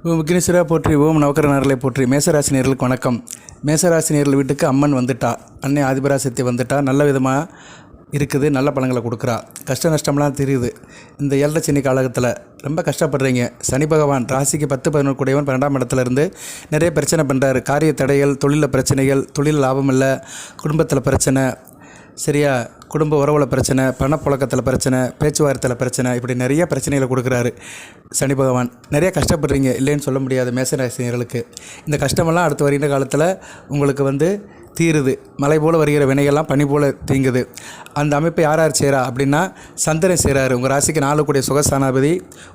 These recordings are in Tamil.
ஓம் விக்னேஸ்வரா போற்றி, ஓம் நவக்கரநாரலை போற்றி. மேசராசினியர்களுக்கு வணக்கம். மேசராசினியர்கள் வீட்டுக்கு அம்மன் வந்துட்டா, அன்னை ஆதிபராசக்தி வந்துட்டா, நல்ல விதமாக இருக்குது, நல்ல பலன்களை கொடுக்குறா. கஷ்ட நஷ்டம்லாம் தெரியுது. இந்த 7 சனி காலகட்டத்தில் ரொம்ப கஷ்டப்படுறீங்க. சனி பகவான் ராசிக்கு 10-11 கூடியவன் 12ஆம் இடத்துல இருந்து நிறைய பிரச்சனை பண்ணுறாரு. காரிய தடைகள், தொழிலில் பிரச்சனைகள், தொழில் லாபம் இல்லை, குடும்பத்தில் பிரச்சனை, சரியா, குடும்ப உறவில் பிரச்சனை, பணப்புழக்கத்தில் பிரச்சனை, பேச்சுவார்த்தையில் பிரச்சனை, இப்படி நிறைய பிரச்சனைகளை கொடுக்குறாரு சனி பகவான். நிறைய கஷ்டப்படுறீங்க, இல்லைன்னு சொல்ல முடியாது. மேசராசினியர்களுக்கு இந்த கஷ்டமெல்லாம் அடுத்து வருகின்ற காலத்தில் உங்களுக்கு தீருது. மலை போல் வருகிற வினைகள்லாம் பனி போல் தீங்குது. அந்த அமைப்பை யார் செய்கிறா அப்படின்னா சந்திரன் செய்கிறாரு. உங்கள் ராசிக்கு 4 கூடிய சுகஸ்தானாபதி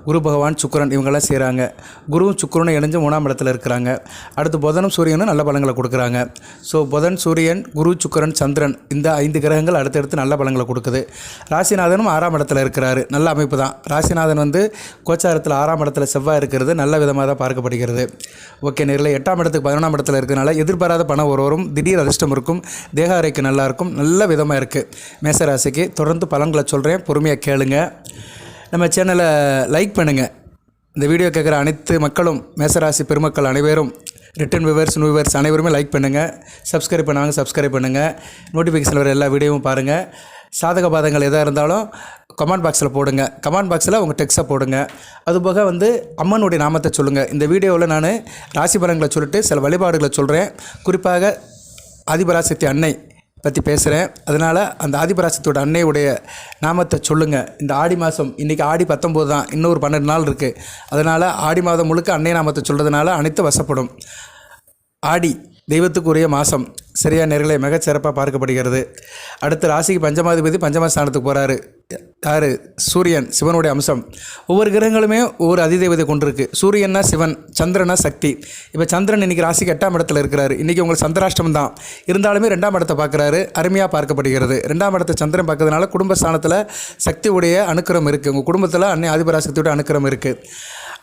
குரு பகவான், சுக்கிரன், இவங்கெல்லாம் செய்கிறாங்க. குருவும் சுக்கிரனும் இணைஞ்சு 3ஆம் இடத்துல இருக்கிறாங்க. அடுத்து புதனும் சூரியனும் நல்ல பலன்களை கொடுக்குறாங்க. ஸோ புதன், சூரியன், குரு, சுக்கிரன், சந்திரன், இந்த 5 கிரகங்கள் அடுத்தடுத்து நல்ல பலன்களை கொடுக்குது. ராசிநாதனும் 6ஆம் இடத்துல இருக்கிறாரு. நல்ல அமைப்பு தான். ராசிநாதன் கோச்சாரத்தில் 6ஆம் இடத்துல செவ்வாய் இருக்கிறது நல்ல விதமாக தான் பார்க்கப்படுகிறது. ஓகே நேரில் 8ஆம் இடத்துக்கு 11ஆம் இடத்துல இருக்கிறனால எதிர்பாராத பணம் வரும், திடீர் அதிர்ஷ்டம் இருக்கும், தேக ஆரோக்கியம் நல்லாயிருக்கும், நல்ல விதமாக இருக்குது. மேசராசிக்கு தொடர்ந்து பலன்களை சொல்கிறேன், பொறுமையாக கேளுங்க. நம்ம சேனலை லைக் பண்ணுங்கள். இந்த வீடியோ கேட்குற அனைத்து மக்களும், மேசராசி பெருமக்கள் அனைவரும், ரிட்டன் வியூவர்ஸ், நியூ வியூவர்ஸ் அனைவருமே லைக் பண்ணுங்கள். சப்ஸ்கிரைப் பண்ணாங்க சப்ஸ்கிரைப் பண்ணுங்கள். நோட்டிஃபிகேஷன் வர எல்லா வீடியோவும் பாருங்கள். சாதக பாதங்கள் எதாக இருந்தாலும் கமெண்ட் பாக்ஸில் போடுங்க. கமெண்ட் பாக்ஸில் உங்கள் டெக்ஸ்ட்டை போடுங்க. அதுபோக அம்மனுடைய நாமத்தை சொல்லுங்கள். இந்த வீடியோவில் நான் ராசி பலன்களை சொல்லிட்டு சில வழிபாடுகளை சொல்கிறேன். குறிப்பாக ஆதிபராசக்தி அன்னை பற்றி பேசுகிறேன். அதனால் அந்த ஆதிபராசக்தியோட அன்னையுடைய நாமத்தை சொல்லுங்கள். இந்த ஆடி மாதம், இன்றைக்கி ஆடி 19 தான், இன்னொரு 12 நாள் இருக்குது. அதனால் ஆடி மாதம் முழுக்க அன்னை நாமத்தை சொல்கிறதுனால அனைத்து வசப்படும். ஆடி தெய்வத்துக்குரிய மாதம், சரியா நேர்களே, மிகச்சிறப்பாக பார்க்கப்படுகிறது. அடுத்து ராசிக்கு பஞ்சமாதிபதி பஞ்சமஸ்தானத்துக்கு போகிறாரு. யார்? சூரியன், சிவனுடைய அம்சம். ஒவ்வொரு கிரகங்களுமே ஒவ்வொரு அதிதெய்வத்தை கொண்டிருக்கு. சூரியன்னா சிவன், சந்திரனா சக்தி. இப்போ சந்திரன் இன்றைக்கி ராசிக்கு 8ஆம் இடத்துல இருக்கிறாரு. இன்றைக்கி உங்களுக்கு சந்திராஷ்டமம் தான் இருந்தாலுமே 2ஆம் இடத்தை பார்க்குறாரு, அருமையாக பார்க்கப்படுகிறது. 2ஆம் இடத்தை சந்திரன் பார்க்கறதுனால குடும்பஸ்தானத்தில் சக்தியுடைய அனுக்கிரம் இருக்குது. உங்கள் குடும்பத்தில் அன்னை ஆதிபராசக்தியோட அனுக்கிரம் இருக்குது.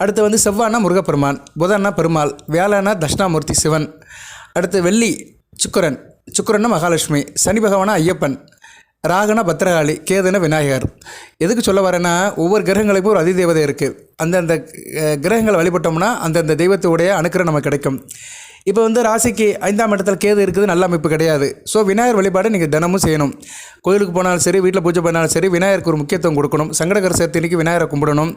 அடுத்து செவ்வாய்னா முருகப்பெருமான், புதன்னா பெருமாள், வியாழனா தட்சிணாமூர்த்தி சிவன். அடுத்து வெள்ளி சுக்கிரன், சுக்கிரன்னா மகாலட்சுமி, சனி பகவானா ஐயப்பன், ராகனா பத்திரகாளி, கேதுனா விநாயகர். எதுக்கு சொல்ல வரேன்னா, ஒவ்வொரு கிரகங்களுக்கும் ஒரு அதிதெய்வதை இருக்குது. அந்தந்த கிரகங்களை வழிபட்டோம்னா அந்தந்த தெய்வத்துடைய அனுக்கிரம் நமக்கு கிடைக்கும். இப்போ ராசிக்கு 5ஆம் இடத்துல கேது இருக்குது, நல்ல அமைப்பு கிடையாது. ஸோ விநாயகர் வழிபாடு நீங்கள் தினமும் செய்யணும். கோயிலுக்கு போனாலும் சரி, வீட்டில் பூஜை பண்ணாலும் சரி, விநாயகருக்கு ஒரு முக்கியத்துவம் கொடுக்கணும். சங்கடகர சதுர்த்திக்கு விநாயகரை கும்பிடணும்.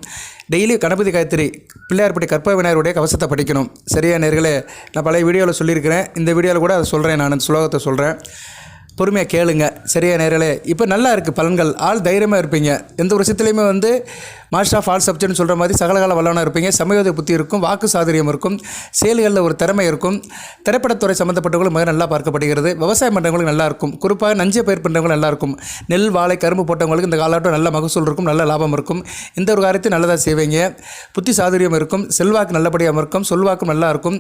டெய்லி கணபதி காயத்ரி, பிள்ளையார்பட்டி கற்ப விநாயகருடைய கவசத்தை படிக்கணும். சரியா நேர்களே, நான் பழைய வீடியோவில் சொல்லியிருக்கிறேன். இந்த வீடியோவில் கூட அதை சொல்கிறேன், நான் சுலோகத்தை சொல்கிறேன், பொறுமையாக கேளுங்க. சரியா நேர்களே, இப்போ நல்லா இருக்குது பலன்கள். ஆள் தைரியமாக இருப்பீங்க. எந்த ஒரு விஷயத்துலையுமே மாஸ்டர் ஆஃப் ஆல் சப்ஜெக்ட்னு சொல்கிற மாதிரி சகலகால வல்லவனாக இருப்பீங்க. சமயோதய புத்தி இருக்கும், வாக்கு சாதுரியம் இருக்கும், செயல்களில் ஒரு திறமை இருக்கும். திரைப்படத்துறை சம்மந்தப்பட்டவங்களும் மிக நல்லா பார்க்கப்படுகிறது. விவசாயம் பண்ணுறவங்களுக்கு நல்லா இருக்கும். குறிப்பாக நஞ்சை பயிர் பண்ணுறவங்களும் நல்லா இருக்கும். நெல், வாழை, கரும்பு போட்டவங்களுக்கு இந்த காலகட்டம் நல்ல மகசூல் இருக்கும், நல்ல லாபம் இருக்கும். இந்த ஒரு காரியத்தையும் நல்லதாக செய்வீங்க. புத்தி சாதுரியம் இருக்கும், செல்வாக்கு நல்லபடியாக இருக்கும், சொல்வாக்கும் நல்லா இருக்கும்.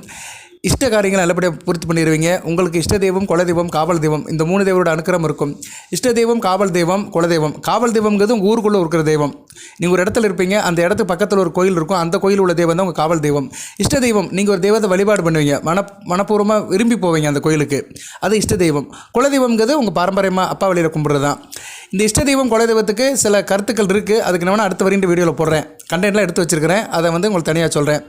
இஷ்ட காரியங்களை நல்லபடியாக பூர்த்தி பண்ணிடுவீங்க. உங்களுக்கு இஷ்ட தெய்வம், குலதெய்வம், காவல் தெய்வம், இந்த 3 தெய்வரோட அனுக்கிரம் இருக்கும். இஷ்ட தெய்வம், காவல் தெய்வம், குலதெய்வம். காவல் தெய்வங்கிறது உங்கள் ஊருக்குள்ளே இருக்கிற தெய்வம். நீங்கள் ஒரு இடத்துல இருப்பீங்க, அந்த இடத்துக்கு பக்கத்தில் ஒரு கோயில் இருக்கும், அந்த கோயில் உள்ள தெய்வம் தான் உங்கள் காவல் தெய்வம். இஷ்ட தெய்வம், நீங்கள் ஒரு தெய்வத்தை வழிபாடு பண்ணுவீங்க, மனப்பூர்வமாக விரும்பி போவீங்க அந்த கோயிலுக்கு, அது இஷ்ட தெய்வம். குலதெய்வங்கிறது உங்கள் பாரம்பரியமாக அப்பா வழியில் கும்பிட்றது தான். இந்த இஷ்ட தெய்வம், குலதெய்வத்துக்கு சில கருத்துக்கள் இருக்குது. அதுக்கு நான் அடுத்த வரையும் வீடியோவில் போடுறேன், கண்டென்ட்லாம் எடுத்து வச்சுருக்கிறேன். அதை உங்களுக்கு தனியாக சொல்கிறேன்.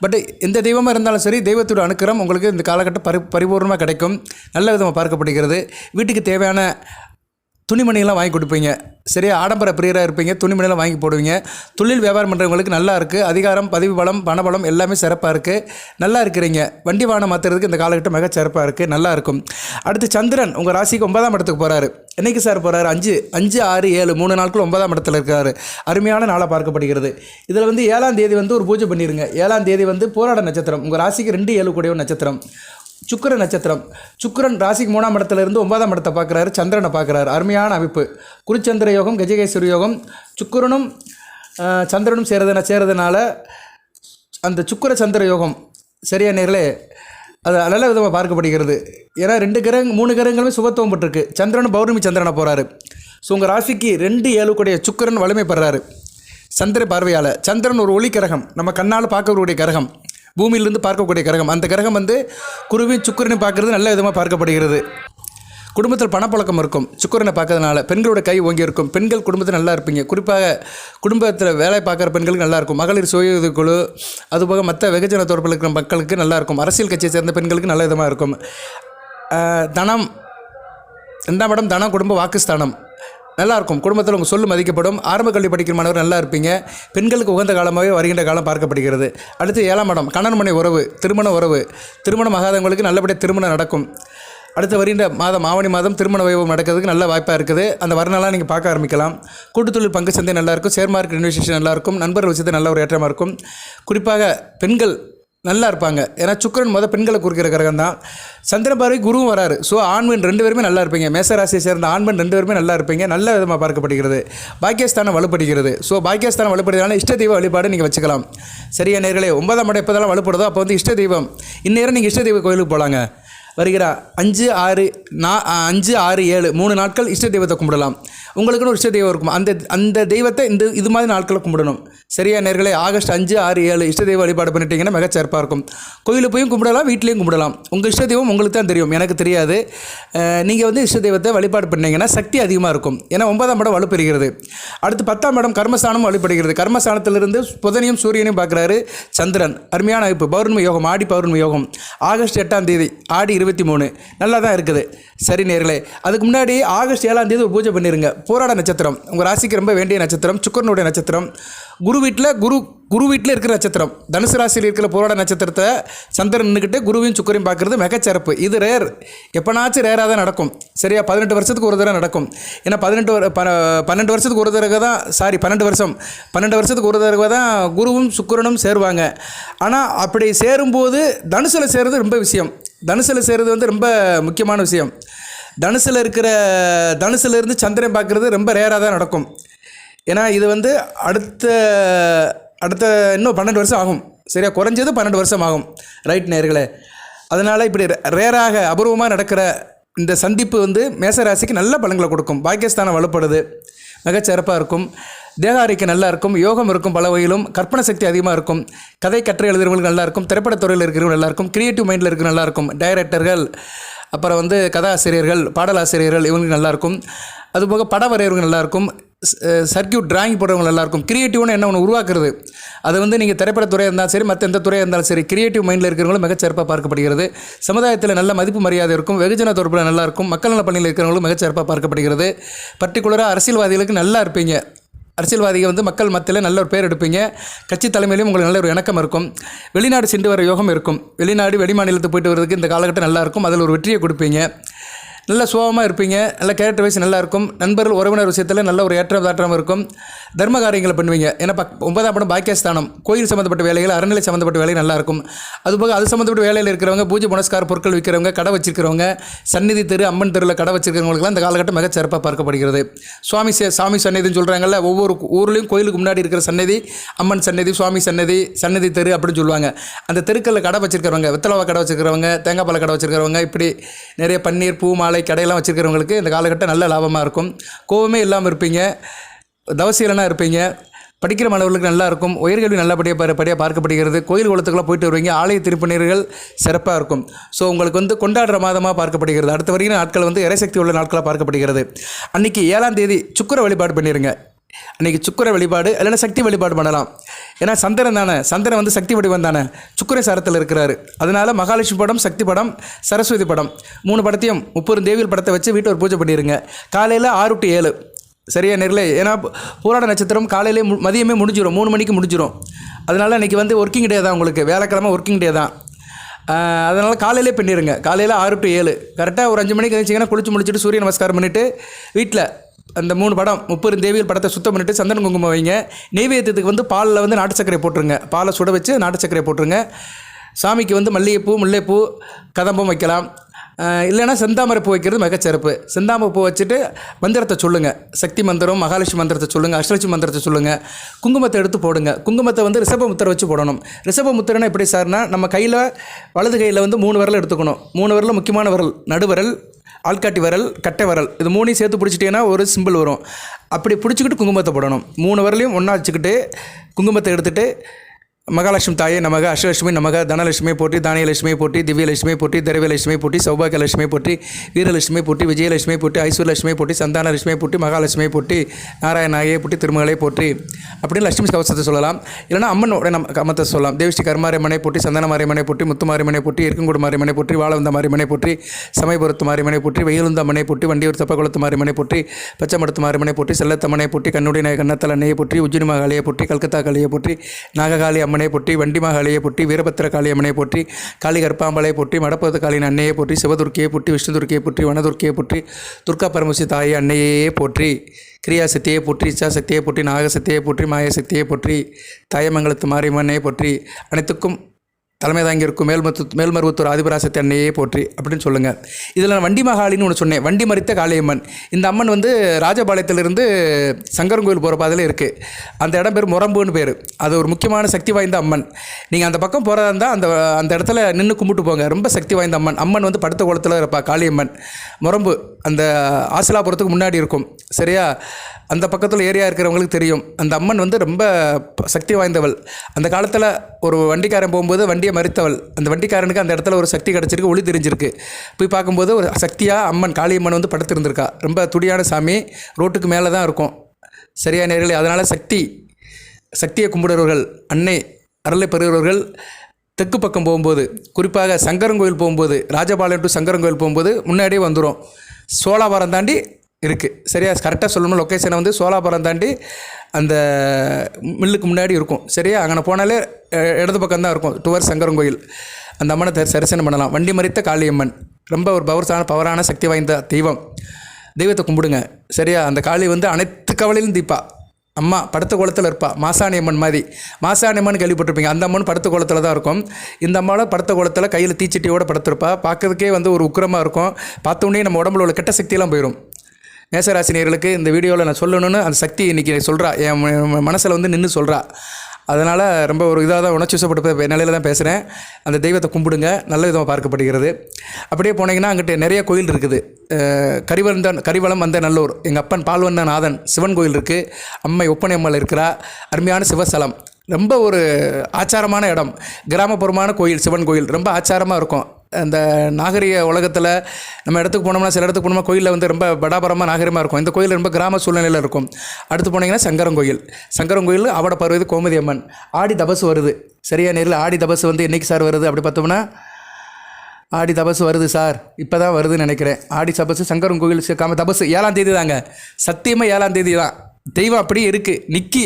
பட் எந்த தெய்வமாக இருந்தாலும் சரி, தெய்வத்தோட அனுக்கிரம் உங்களுக்கு இந்த காலகட்டம் பரிபூர்ணமாக கிடைக்கும். நல்ல விதமாக பார்க்கப்படுகிறது. வீட்டுக்கு தேவையான துணிமணிகள்லாம் வாங்கி கொடுப்பீங்க. சரியா, ஆடம்பர பிரியராக இருப்பீங்க, துணிமணிலாம் வாங்கி போடுவீங்க. தொழில் வியாபாரம் பண்ணுறவங்களுக்கு நல்லா இருக்குது. அதிகாரம், பதவி பலம், பணபலம் எல்லாமே சிறப்பாக இருக்குது. நல்லா இருக்கிறீங்க. வண்டி வாகனம் மாற்றுறதுக்கு இந்த காலகட்டம் மிக சிறப்பாக இருக்குது, நல்லா இருக்கும். அடுத்து சந்திரன் உங்கள் ராசிக்கு 9ஆம் இடத்துக்கு போகிறாரு. என்றைக்கு சார் போகிறாரு? 5, 6, 7 3 நாட்கள் 9ஆம் இடத்துல இருக்கிறாரு. அருமையான நாளாக பார்க்கப்படுகிறது. இதில் 7ஆம் தேதி ஒரு பூஜை பண்ணிடுங்க. 7ஆம் தேதி போராட நட்சத்திரம். உங்கள் ராசிக்கு 2, 7 கூடிய ஒரு நட்சத்திரம். சுக்கிர நட்சத்திரம். சுக்கிரன் ராசிக்கு 3ஆம் இடத்துல இருந்து 9ஆம் இடத்தை பார்க்குறாரு, சந்திரனை பார்க்குறாரு. அருமையான அமைப்பு. குருச்சந்திர யோகம், கஜகேஸ்வரி யோகம். சுக்கிரனும் சந்திரனும் சேரதுனால அந்த சுக்கிர சந்திர யோகம், சரியா நேர்களே, அது நல்ல விதமாக பார்க்கப்படுகிறது. ஏன்னா 3 கிரகங்களுமே சுபத்துவம் பெற்றிருக்கு. சந்திரனும் பௌர்ணமி சந்திரனை போகிறாரு. ஸோ உங்கள் ராசிக்கு 2, 7 கூடிய சுக்கிரன் வலிமை பெறாரு சந்திர பார்வையால். சந்திரன் ஒரு ஒளி கிரகம், நம்ம கண்ணால் பார்க்கக்கூடிய கிரகம், பூமியிலிருந்து பார்க்கக்கூடிய கிரகம். அந்த கிரகம் குருவின் சுக்கிரனையும் பார்க்குறது நல்ல விதமாக பார்க்கப்படுகிறது. குடும்பத்தில் பணப்பழக்கம் இருக்கும். சுக்கிரனை பார்க்கறதுனால பெண்களோட கை ஓங்கி இருக்கும். பெண்கள் குடும்பத்தில் நல்லா இருப்பீங்க. குறிப்பாக குடும்பத்தில் வேலை பார்க்குற பெண்களுக்கு நல்லாயிருக்கும். மகளிர் சுய உதவிக்குழு அதுபோக மற்ற வெகுஜன தொடர்பில் இருக்கிற மக்களுக்கு நல்லாயிருக்கும். அரசியல் கட்சியை சேர்ந்த பெண்களுக்கு நல்ல விதமாக இருக்கும். தனம் 2ஆம் இடம் தனம் குடும்ப வாக்குஸ்தானம் நல்லாயிருக்கும். குடும்பத்தில் உங்கள் சொல்லு மதிக்கப்படும். ஆரம்ப கல்வி படிக்கிற மாணவர் நல்லா இருப்பீங்க. பெண்களுக்கு உகந்த காலமாகவே வருகின்ற காலம் பார்க்கப்படுகிறது. அடுத்து 7ஆம் இடம் கணவன் மனை உறவு திருமண உறவு. திருமணம் ஆகாதவங்களுக்கு நல்லபடியாக திருமணம் நடக்கும். அடுத்து வருகின்ற மாதம் ஆவணி மாதம் திருமண வைபவம் நடக்கிறதுக்கு நல்ல வாய்ப்பாக இருக்குது. அந்த வரனாலாம் நீங்கள் பார்க்க ஆரம்பிக்கலாம். கூட்டுத்தொழில் பங்கு சந்தை நல்லாயிருக்கும். ஷேர் மார்க்கெட் இன்வெஸ்டேஷன் நல்லாயிருக்கும். நண்பர்கள் விஷயத்தில் நல்ல ஒரு ஏற்றமாக இருக்கும். குறிப்பாக பெண்கள் நல்லா இருப்பாங்க. ஏன்னா சுக்கிரன் பெண்களை குறிக்கிற கிரகம் தான். சந்திரன் பார்வை குருவும் வராரு. ஸோ ஆண் பெண் 2 பேருமே நல்லா இருப்பீங்க. மேசராசியை சேர்ந்த ஆண் பெண் 2 பேருமே நல்லா இருப்பீங்க. நல்ல விதமாக பார்க்கப்படுகிறது. பாக்கியஸ்தானம் வலுப்படுகிறது. ஸோ பாக்கியஸ்தானம் வலுப்படுறதுனால இஷ்ட தெய்வ வழிபாடு நீங்கள் வச்சுக்கலாம். சரியா நேர்களே, 9ஆம் இடம் எப்போதெல்லாம் வலுப்படுதோ அப்போ இஷ்ட தெய்வம் இந்நேரம் நீங்கள் இஷ்ட தெய்வ கோயிலுக்கு போகலாங்க. வருகிற 5, 6, 7 3 நாட்கள் இஷ்ட தெய்வத்தை கும்பிடலாம். உங்களுக்குன்னு ஒரு இஷ்ட தெய்வம் இருக்கும். அந்த தெய்வத்தை இது மாதிரி நாட்களை கும்பிடணும். சரியா நேர்களே, ஆகஸ்ட் 5, 6, 7 இஷ்ட தெய்வ வழிபாடு பண்ணிட்டீங்கன்னா மிகச்சிறப்பாக இருக்கும். கோயிலுக்கு போயும் கும்பிடலாம், வீட்லேயும் கும்பிடலாம். உங்கள் இஷ்ட தெய்வம் உங்களுக்கு தான் தெரியும், எனக்கு தெரியாது. நீங்கள் இஷ்ட தெய்வத்தை வழிபாடு பண்ணிங்கன்னா சக்தி அதிகமாக இருக்கும். ஏன்னா 9ஆம் இடம் வலுப்பெறுகிறது. அடுத்து 10ஆம் இடம் கர்மஸ்தானம் வலுப்படுகிறது. கர்மஸ்தானத்திலிருந்து புதனையும் சூரியனையும் பார்க்குறாரு சந்திரன். அருமையான அமைப்பு. பௌர்ணமி யோகம், ஆடி பௌர்ணமி யோகம். ஆகஸ்ட் 8ஆம் தேதி, ஆடி 23 நல்லா தான் இருக்குது. சரி நேர்களே, அதுக்கு முன்னாடி ஆகஸ்ட் 7ஆம் தேதி ஒரு பூஜை பண்ணிடுங்க. போராட நட்சத்திரம் உங்கள் ராசிக்கு ரொம்ப வேண்டிய நட்சத்திரம். சுக்கிரனுடைய நட்சத்திரம். குரு வீட்டில் இருக்கிற நட்சத்திரம். தனுசு ராசியில் இருக்கிற போராட நட்சத்திரத்தை சந்திரன் நின்றுக்கிட்டு குருவையும் சுக்கரையும் பார்க்குறது மிகச்சிறப்பு. இது ரேர், எப்போனாச்சும் ரேராக தான் நடக்கும். சரியா, 18 வருஷத்துக்கு ஒரு தடவை நடக்கும். ஏன்னா 12 வருஷத்துக்கு ஒரு தடவை தான் 12 வருஷத்துக்கு ஒரு தடவை தான் குருவும் சுக்கிரனும் சேருவாங்க. ஆனால் அப்படி சேரும்போது தனுசில் சேருறது ரொம்ப விஷயம். தனுசில் சேருறது ரொம்ப முக்கியமான விஷயம். தனுசிலிருந்து சந்திரன் பார்க்குறது ரொம்ப ரேராக தான் நடக்கும். ஏன்னா இது அடுத்த இன்னும் 12 வருஷம் ஆகும். சரியா, குறைஞ்சது 12 வருஷம் ஆகும். ரைட் நேர்களே, அதனால் இப்படி ரேராக அபூர்வமாக நடக்கிற இந்த சந்திப்பு மேசராசிக்கு நல்ல பலன்களை கொடுக்கும். பாக்கியஸ்தானம் வலுப்படுது, மிகச்சிறப்பாக இருக்கும். தேக ஆரோக்கியம் நல்லா இருக்கும். யோகம் இருக்கும். பல வகையிலும் கற்பனை சக்தி அதிகமாக இருக்கும். கதை கற்றை எழுதுறவங்களுக்கு நல்லாயிருக்கும். திரைப்படத்துறையில் இருக்கிறவங்க நல்லாயிருக்கும். கிரியேட்டிவ் மைண்டில் இருக்கிற நல்லாயிருக்கும். டைரக்டர்கள், அப்புறம் கதாசிரியர்கள், பாடலாசிரியர்கள் இவங்களுக்கு நல்லாயிருக்கும். அதுபோக படம் வரைகிறவங்க நல்லாயிருக்கும். சர்க்கியூட் டிராயிங் போடுறவங்க நல்லாயிருக்கும். கிரியேட்டிவ்னு என்ன ஒன்று உருவாக்குறது, அது நீங்கள் திரைப்படத்துறையாக இருந்தாலும் சரி, மற்ற எந்த துறையாக இருந்தாலும் சரி, கிரியேட்டிவ் மைண்டில் இருக்கிறவங்களும் மிகச்சிறப்பாக பார்க்கப்படுகிறது. சமுதாயத்தில் நல்ல மதிப்பு மரியாதை இருக்கும். வெகுஜன தொடர்பில் நல்லாயிருக்கும். மக்கள் நல பணியில் இருக்கிறவங்களும் மிகச்சிறப்பாக பார்க்கப்படுகிறது. பர்டிகுலராக அரசியல்வாதிகளுக்கு நல்லா இருப்பீங்க. அரசியல்வாதிகள் மக்கள் மத்தியில் நல்ல ஒரு பேர் எடுப்பீங்க. கட்சி தலைமையிலையும் உங்களுக்கு நல்ல ஒரு இணக்கம் இருக்கும். வெளிநாடு சென்று வர யோகம் இருக்கும். வெளிநாடு வெளிமாநிலத்துக்கு போயிட்டு வரதுக்கு இந்த காலகட்டம் நல்லாயிருக்கும். அதில் ஒரு வெற்றியை கொடுப்பீங்க. நல்ல சுகமாக இருப்பீங்க. நல்ல கேரக்டர் வைஸ் நல்லாயிருக்கும். நண்பர்கள் உறவினர் விஷயத்தில் நல்ல ஒரு ஏற்றம் இருக்கும். தர்ம காரியங்களை பண்ணுவீங்க. ஏன்னா 9ஆம் இடம் பாக்கியஸ்தானம். கோயில் சம்மந்தப்பட்ட வேலைகள், அறநிலை சம்மந்தப்பட்ட வேலை நல்லாயிருக்கும். அதுபோக அது சம்மந்தப்பட்ட வேலையில் இருக்கிறவங்க, பூஜை புனஸ்கார பொருட்கள் விற்கிறவங்க, கடை வச்சிருக்கிறவங்க, சந்நிதி தெரு, அம்மன் தெருவில் கடை வச்சிருக்கிறவங்களுக்குலாம் இந்த காலகட்டம் மிகச்சிறப்பாக பார்க்கப்படுகிறது. சாமி சந்நிதின்னு சொல்கிறாங்கல்ல, ஒவ்வொரு ஊர்லேயும் கோயிலுக்கு முன்னாடி இருக்கிற சந்நிதி அம்மன் சந்நிதி, சுவாமி சந்நிதி தெரு அப்படின்னு சொல்லுவாங்க. அந்த தெருக்களில் கடை வச்சிருக்கிறவங்க, வெத்தலவா கடை வச்சிருக்கிறவங்க, தேங்காய் பாலை கடை வச்சிருக்கிறவங்க, இப்படி நிறைய பன்னீர், பூ, மாலை கடையெல்லாம் வச்சுருக்கிறவங்களுக்கு இந்த காலகட்டம் நல்ல லாபமாக இருக்கும். கோவமே இல்லாமல் இருப்பீங்க. தவசீலனாக இருப்பீங்க. படிக்கிற மாணவர்களுக்கு நல்லா இருக்கும். உயர்கல்வி நல்லபடியாக பார்க்கப்படுகிறது. கோயில் குளத்துக்கெல்லாம் போயிட்டு வருவீங்க. ஆலய திருப்பணிகள் சிறப்பாக இருக்கும். ஸோ உங்களுக்கு கொண்டாடுற மாதமாக பார்க்கப்படுகிறது. அடுத்த வருகிற நாட்கள் இறைசக்தி உள்ள நாட்களாக பார்க்கப்படுகிறது. அன்றைக்கி 7ஆம் தேதி சுக்கிர வழிபாடு பண்ணிடுங்க. அன்றைக்கி சுக்கிர வழிபாடு இல்லைன்னா சக்தி வழிபாடு பண்ணலாம். ஏன்னா சந்திரன் சக்தி வடிவம் தானே, சுக்கிர சாரத்தில் இருக்கிறாரு. அதனால் மகாலட்சுமி படம், சக்தி படம், சரஸ்வதி படம் 3 படத்தையும் 30 தேவியல் படத்தை வச்சு வீட்டை ஒரு பூஜை பண்ணிடுங்க. காலையில் 6 to 7. சரியா நேர்களே, ஏன்னா போராட நட்சத்திரம் காலையிலே மதியமே முடிஞ்சிடும், 3 மணிக்கு முடிஞ்சிடும். அதனால் இன்றைக்கி ஒர்க்கிங் டே தான், உங்களுக்கு வேலைக்கிழமை ஒர்க்கிங் டே தான். அதனால் காலையிலே பண்ணிடுங்க. காலையில் 6 to 7 கரெக்டாக ஒரு 5 மணிக்கு எழுந்திங்கன்னா குளிச்சு முடிச்சுட்டு சூரிய நமஸ்காரம் பண்ணிவிட்டு வீட்டில் அந்த 3 படம் 30 தேவியல் படத்தை சுத்தம் பண்ணிவிட்டு சந்தன குங்குமம் வைங்க. நெய்வேத்தியத்துக்கு பாலில் நாட்டு சர்க்கரை போட்டுருங்க. பாலை சுட வச்சு நாட்டு சர்க்கரை போட்டுருங்க. சாமிக்கு மல்லிகைப்பூ, முல்லைப்பூ, கதம்பம் வைக்கலாம். இல்லைன்னா செந்தாமரை பூ வைக்கிறது மிகச்சிறப்பு. செந்தாமரை பூ வச்சுட்டு மந்திரத்தை சொல்லுங்கள். சக்தி மந்திரம், மகாலட்சுமி மந்திரத்தை சொல்லுங்கள், அஷ்டலட்சுமி மந்திரத்தை சொல்லுங்கள். குங்குமத்தை எடுத்து போடுங்க. குங்குமத்தை ரிஷப முத்திரை வச்சு போடணும். ரிஷப முத்திரைனா எப்படி சார்னா, நம்ம கையில் வலது கையில் 3 விரல் எடுத்துக்கணும். 3 விரலில் முக்கியமான விரல் நடுவிரல், ஆள்காட்டி விரல், கட்டை விரல், இது 3ஐயும் சேர்த்து பிடிச்சிட்டிங்கன்னா ஒரு சிம்பிள் வரும். அப்படி பிடிச்சிக்கிட்டு குங்குமத்தை போடணும். 3 விரலையும் ஒன்றா வச்சுக்கிட்டு குங்குமத்தை எடுத்துகிட்டு மகாலட்சுமி தாயே நமக, அஷ்டலட்சுமி நமக, தனலட்சுமி போற்றி, தானியலட்சுமி போற்றி, திவ்யலட்சுமி போற்றி, திரவியலட்சுமி போற்றி, சௌபாகியலட்சுமி போற்றி, வீரலட்சுமி போற்றி, விஜயலட்சுமி போற்றி, ஐஸ்வர்யலட்சுமி போற்றி, சந்தானலட்சுமி போற்றி, மகாலட்சுமி போற்றி, நாராயணாயே போற்றி, திருமகளை போற்றி அப்படின்னு லட்சுமி கவசத்தை சொல்லலாம். இல்லைனா அம்மனோட கமத்தை சொல்லலாம். தேவிஸ்ரீ கருமாரியம்மனை போற்றி, சந்தன மாரியம்மனை போற்றி, முத்து மாரியம்மனை போற்றி, இருக்கங்குடி மாரியம்மனை போற்றி, வாழவந்த மாரியம்மனை போற்றி, சமயபுரத்து மாரியம்மனை போற்றி, வெயிலுந்த அம்மனை போற்றி, வண்டியூர் தப்பகுளத்து மாரியம்மனை போற்றி, பச்சைமடத்து மாரியம்மனை போற்றி, செல்லத்தம்மனை போற்றி, கண்ணுடைய கண்ணத்தல் அன்னையை போற்றி, உஜ்ஜினி மகாளியை போற்றி, கல்கத்தா காளியை போற்றி, நாககாளி அம்மனை போற்றி, வண்டி மகாளியை போற்றி, வீரபத்திர காளி அம்மனை போற்றி, காளி கற்பாம்பலை போற்றி, மடப்பது காளியின் அன்னையை போற்றி, சிவதுர்க்கியை போற்றி, விஷ்ணு துர்க்கியை போற்றி, வனதுர்க்கியை போற்றி, துர்கா பரமசி தாயை அன்னையே போற்றி, கிரியாசக்தியை போற்றி, இச்சாசக்தியை போற்றி, நாகசக்தியை போற்றி, மாயசக்தியை போற்றி, தாயமங்கலத்து மாரியம்மனை போற்றி, அனைத்துக்கும் தலைமை தாங்கியிருக்கும் மேல்மருவத்தூர் ஆதிபராசக்தி அன்னையே போற்றி அப்படின்னு சொல்லுங்கள். இதில் நான் வண்டி மகாளின்னு ஒன்று சொன்னேன். வண்டி மறித்த காளியம்மன். இந்த அம்மன் வந்து ராஜபாளையத்திலிருந்து சங்கரங்கோயில் போகிற பாதையில் இருக்குது. அந்த இடம் பேர் முரம்புன்னு பேர். அது ஒரு முக்கியமான சக்தி வாய்ந்த அம்மன். நீங்கள் அந்த பக்கம் போகிறதா இருந்தால் அந்த இடத்துல நின்று கும்பிட்டு போங்க. ரொம்ப சக்தி வாய்ந்த அம்மன். அம்மன் வந்து படுத்த குளத்தில் இருப்பா. காளியம்மன் முரம்பு அந்த ஆசிலாபுரத்துக்கு முன்னாடி இருக்கும். சரியா? அந்த பக்கத்தில் ஏரியா இருக்கிறவங்களுக்கு தெரியும். அந்த அம்மன் வந்து ரொம்ப சக்தி வாய்ந்தவள். அந்த காலத்தில் ஒரு வண்டிக்காரன் போகும்போது வண்டியை மறித்தவள். அந்த வண்டிக்காரனுக்கு அந்த இடத்துல ஒரு சக்தி கிடச்சிருக்கு, ஒளி தெரிஞ்சிருக்கு. போய் பார்க்கும்போது ஒரு சக்தியாக அம்மன் காளியம்மன் வந்து படுத்திருந்திருக்கா. ரொம்ப துடியான சாமி. ரோட்டுக்கு மேலே தான் இருக்கும். சரியா நேர்களே? அதனால் சக்தியை கும்பிடுறவர்கள், அன்னை அருளை பெறுகிறவர்கள் தெற்கு பக்கம் போகும்போது, குறிப்பாக சங்கரங்கோயில் போகும்போது, ராஜபாளையம் டு சங்கரங்கோயில் போகும்போது முன்னாடியே வந்துடும். சோழாவரம் தாண்டி இருக்குது. சரியா? கரெக்டாக சொல்லணும். லொக்கேஷனை வந்து சோழாபுரம் தாண்டி அந்த மில்லுக்கு முன்னாடி இருக்கும். சரியா? அங்கே போனாலே இடது பக்கம் தான் இருக்கும். டுவர் சங்கரங்கோயில். அந்த அம்மனை தரிசனம் பண்ணலாம். வண்டி மறித்த காளியம்மன் ரொம்ப ஒரு பவரான சக்தி வாய்ந்த தெய்வம். தெய்வத்தை கும்பிடுங்க. சரியா? அந்த காளி வந்து அனைத்து கவலையிலும் தீப்பா. அம்மா படுத்த குளத்தில் இருப்பா. மாசாணி அம்மன் மாதிரி. மாசாணி அம்மன் கேள்விப்பட்டிருப்பீங்க. அந்த அம்மன் படுத்த குளத்தில் தான் இருக்கும். இந்த அம்மாவில் படுத்த குளத்தில் கையில் தீச்சட்டியோடு படுத்திருப்பா. பார்க்கறதுக்கே வந்து ஒரு உக்கிரமாக இருக்கும். பார்த்தோன்னே நம்ம உடம்புல உள்ள கெட்ட சக்தியெல்லாம் போயிடும். மேசராசினியர்களுக்கு இந்த வீடியோவில் நான் சொல்லணும்னு அந்த சக்தி இன்றைக்கி சொல்கிறா. என் மனசில் வந்து நின்று சொல்கிறா. அதனால் ரொம்ப ஒரு இதாக தான் உணர்ச்சி வசப்பட்ட நிலையில் தான் பேசுகிறேன். அந்த தெய்வத்தை கும்பிடுங்க. நல்ல விதமாக பார்க்கப்படுகிறது. அப்படியே போனீங்கன்னா அங்கிட்ட நிறைய கோயில் இருக்குது. கரிவளம் வந்த நல்லூர். எங்கள் அப்பன் பால்வண்ண நாதன் சிவன் கோயில் இருக்குது. அம்மை ஒப்பனை அம்மாள் இருக்கிறா. அருமையான சிவஸ்தலம். ரொம்ப ஒரு ஆச்சாரமான இடம். கிராமப்புறமான கோயில். சிவன் கோயில் ரொம்ப ஆச்சாரமாக இருக்கும். அந்த நாகரிக உலகத்தில் நம்ம இடத்துக்கு போனோம்னா, சில இடத்துக்கு போனோம்னா கோயிலில் வந்து ரொம்ப படாபரமாக நாகரிகமாக இருக்கும். இந்த கோயில் ரொம்ப கிராம சூழ்நிலையில் இருக்கும். அடுத்து போனீங்கன்னா சங்கரங்கோயில் ஆவட பார்வதி கோமதி அம்மன். ஆடி தபசு வருது. சரியா நேரில்? ஆடி தபசு வந்து என்றைக்கு சார் வருது அப்படி பார்த்தோம்னா, ஆடி தபசு வருது சார், இப்போ தான் வருதுன்னு நினைக்கிறேன். ஆடி தபசு சங்கரங்கோயில் தபசு 7ஆம் தேதி தாங்க. சத்தியமாக 7ஆம் தேதி தான். தெய்வம் அப்படியே இருக்குது.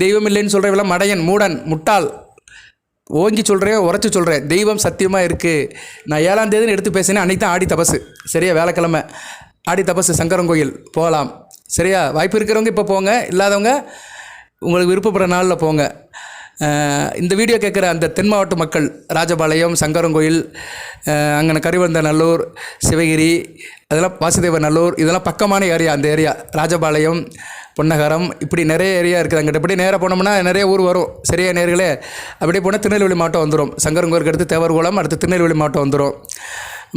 தெய்வம் இல்லைன்னு சொல்கிறவெல்லாம் மடையன், மூடன், முட்டாள். ஓங்கி சொல்கிறேன், உரைச்சி சொல்கிறேன். தெய்வம் சத்தியமாக இருக்குது. நான் 7ஆம் தேதின்னு எடுத்து பேசினேன். அன்றைக்கி தான் ஆடி தபசு. சரியா? வியாழக்கிழமை ஆடி தபசு சங்கரங்கோயில் போகலாம். சரியா? வாய்ப்பு இருக்கிறவங்க இப்போ போங்க. இல்லாதவங்க உங்களுக்கு விருப்பப்படுற நாளில் போங்க. இந்த வீடியோ கேட்குற அந்த தென் மாவட்ட மக்கள், ராஜபாளையம், சங்கரங்கோயில், அங்கே கரிவந்த நல்லூர், சிவகிரி, அதெல்லாம் வாசுதேவ நல்லூர், இதெல்லாம் பக்கமான ஏரியா. அந்த ஏரியா ராஜபாளையம், பொன்னகரம், இப்படி நிறைய ஏரியா இருக்குது. அங்கிட்ட இப்படி நேராக போனோம்னா நிறைய ஊர் வரும். சரியா நேர்களே? அப்படியே போனால் திருநெல்வேலி மாவட்டம் வந்துடும். சங்கரங்கோயிலுக்கு அடுத்து தேவர்குளம், அடுத்து திருநெல்வேலி மாவட்டம் வந்துடும்.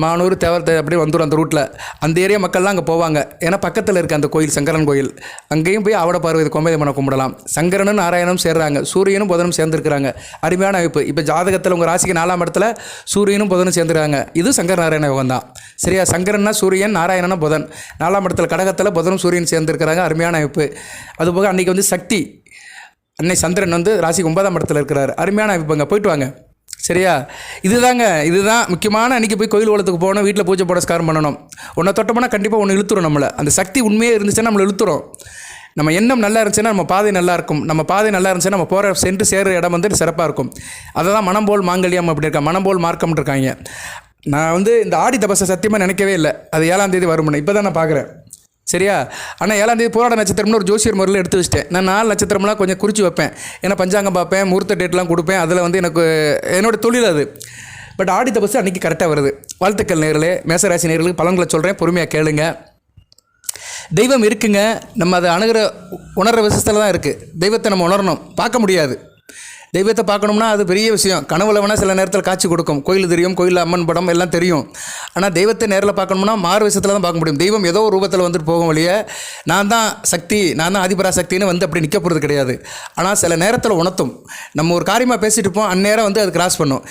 மானூர், அப்படியே வந்துடும் அந்த ரூட்டில். அந்த ஏரியா மக்கள்லாம் அங்கே போவாங்க. ஏன்னா பக்கத்தில் இருக்குது அந்த கோயில், சங்கரன் கோயில். அங்கேயும் போய் ஆவட பார்வதி கோமதி அம்மனை கும்பிடலாம். சங்கரனும் நாராயணனும் சேர்றாங்க. சூரியனும் புதனும் சேர்ந்துருக்கிறாங்க. அருமையான அமைப்பு. இப்போ ஜாதகத்தில் உங்கள் ராசிக்கு 4ஆம் இடத்துல சூரியனும் புதனும் சேர்ந்துருக்காங்க. இது சங்கர நாராயண யோகம் தான். சரியா? சங்கரன்னா சூரியன், நாராயணனா புதன். 4ஆம் இடத்துல கடகத்தில் புதனும் சூரியன் சேர்ந்துருக்கிறாங்க. அருமையான அமைப்பு. அதுபோக அன்றைக்கி வந்து சக்தி அன்னை சந்திரன் வந்து ராசிக்கு 9ஆம் இடத்துல இருக்கிறார். அருமையான அமைப்புங்க. போயிட்டு வாங்க. சரியா? இதுதான் முக்கியமான. அன்றைக்கி போய் கோயில் குளத்துக்கு போகணும். வீட்டில் பூஜை புரஸ்காரம் பண்ணணும். ஒன்றை தொட்டோம்னா கண்டிப்பாக ஒன்று இழுத்துரும் நம்மளை. அந்த சக்தி உண்மையே இருந்துச்சுன்னா நம்மளை இழுத்துரும். நம்ம எண்ணம் நல்லா இருந்துச்சுன்னா நம்ம பாதை நல்லா இருக்கும். நம்ம பாதை நல்லா இருந்துச்சுன்னா நம்ம சென்று சேர்கிற இடம் வந்து சிறப்பாக இருக்கும். அதை தான் மனம் போல் மாங்கல்யம் அப்படி இருக்கா, மனம் போல் மார்க்கம் இருக்காங்க. நான் வந்து இந்த ஆடி தபசை சத்தியமாக நினைக்கவே இல்லை. அது 7ஆம் தேதி வரும்னு இப்போ தான் நான் பார்க்குறேன். சரியா? ஆனால் 7ஆம் தேதி போராட நட்சத்திரம்னு ஒரு ஜோசியர் முறையில் எடுத்து வச்சிட்டேன். நான் 4 நட்சத்திரம்லாம் கொஞ்சம் குறித்து வைப்பேன். ஏன்னா பஞ்சாங்கம் பார்ப்பேன், முகூர்த்த டேட்லாம் கொடுப்பேன். அதில் வந்து எனக்கு என்னோடய தொழில் அது. பட் ஆடி தபசு அன்றைக்கி கரெக்டாக வருது. வாழ்த்துக்கள் நேர்களே. மேசராசி நேர்களுக்கு பலன்களை சொல்கிறேன், பொறுமையாக கேளுங்க. தெய்வம் இருக்குங்க. நம்ம அதை உணர்கிற விசேஷத்தில் தான் இருக்குது. தெய்வத்தை நம்ம உணரணும். பார்க்க முடியாது. தெய்வத்தை பார்க்கணும்னா அது பெரிய விஷயம். கனவுல வேணால் சில நேரத்தில் காட்சி கொடுக்கும். கோயில் தெரியும், கோயிலில் அம்மன் படம் எல்லாம் தெரியும். ஆனால் தெய்வத்தை நேரில் பார்க்கணும்னா மாறு விஷயத்தில் தான் பார்க்க முடியும். தெய்வம் ஏதோ ஒரு ரூபத்தில் வந்துட்டு போகும் வழியே நான் தான் சக்தி, நான் தான் ஆதிபராசக்தின்னு வந்து அப்படி நிற்க போகிறது கிடையாது. ஆனால் சில நேரத்தில் உணர்த்தும். நம்ம ஒரு காரியமாக பேசிகிட்டு இருப்போம், அந்நேரம் வந்து அது கிராஸ் பண்ணும்.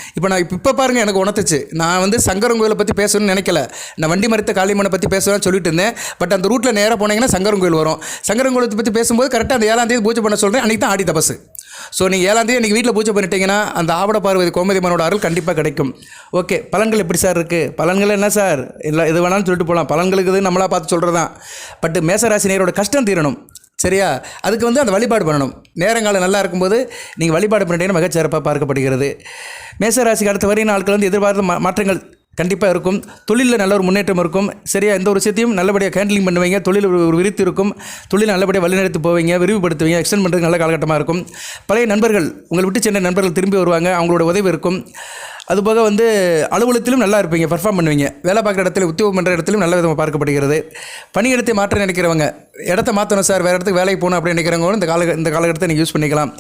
இப்போ பாருங்கள், எனக்கு உணர்த்துச்சு. நான் வந்து சங்கரன் கோயிலை பற்றி பேசணும்னு நினைக்கல. நான் வண்டி மறித்த காளியம்மனை பற்றி பேசணும்னு சொல்லிட்டு இருந்தேன். பட் அந்த ரூட்டில் நேராக போனீங்கன்னா சங்கரன் கோயில் வரும். சங்கரன் கோயிலை பற்றி பேசும்போது கரெக்டாக அந்த 7ஆம் தேதி பூஜை பண்ண சொல்கிறேன். அன்றைக்கி தான் ஆடி தபசு. ஸோ நீங்கள் 7ஆம் தேதி இன்றைக்கி வீட்டில் பூஜை பண்ணிட்டீங்கன்னா அந்த ஆவட பார்வதி கோமதிமனோட அருள் கண்டிப்பாக கிடைக்கும். ஓகே, பலன்கள் எப்படி சார் இருக்குது? பலன்கள் என்ன சார்? இல்லை எது வேணாலும் சொல்லிட்டு போகலாம். பலன்களுக்கு இது நம்மளாக பார்த்து சொல்கிறது தான். பட் மேசராசி நேயரோட கஷ்டம் தீரணும், சரியா? அதுக்கு வந்து அந்த வழிபாடு பண்ணணும். நேரங்காலம் நல்லா இருக்கும்போது நீங்கள் வழிபாடு பண்ணிட்டீங்கன்னா மிகச்சிறப்பாக பார்க்கப்படுகிறது. மேசராசிக்கு அடுத்த வரையும் நாட்கள் வந்து எதிர்பார்த்த மாற்றங்கள் கண்டிப்பாக இருக்கும். தொழிலில் நல்ல ஒரு முன்னேற்றம் இருக்கும், சரியா? எந்த ஒரு விஷயத்தையும் நல்லபடியாக ஹேண்ட்லிங் பண்ணுவீங்க. தொழில் ஒரு விரித்து இருக்கும். தொழில் நல்லபடியாக வழிநடத்தி போவீங்க, விரிவுபடுத்துவீங்க, எக்ஸ்டெண்ட் பண்ணுறதுக்கு நல்ல காலகட்டமாக இருக்கும். பழைய நண்பர்கள், உங்களை விட்டு சென்ற நண்பர்கள் திரும்பி வருவாங்க, அவங்களோட உதவி இருக்கும். அதுபோக வந்து அலுவலகத்திலும் நல்லா இருப்பீங்க, பர்ஃபார்ம் பண்ணுவீங்க. வேலை பார்க்குற இடத்துல, உத்தியோகம் பண்ணுற இடத்திலும் நல்ல விதமாக பார்க்கப்படுகிறது. பணியிடத்தை மாற்ற நினைக்கிறவங்க, இடத்த மாற்றணும் சார், வேறு இடத்துக்கு வேலைக்கு போகணும் அப்படின்னு நினைக்கிறவங்க இந்த காலகட்டத்தை நீங்கள் யூஸ் பண்ணிக்கலாம்.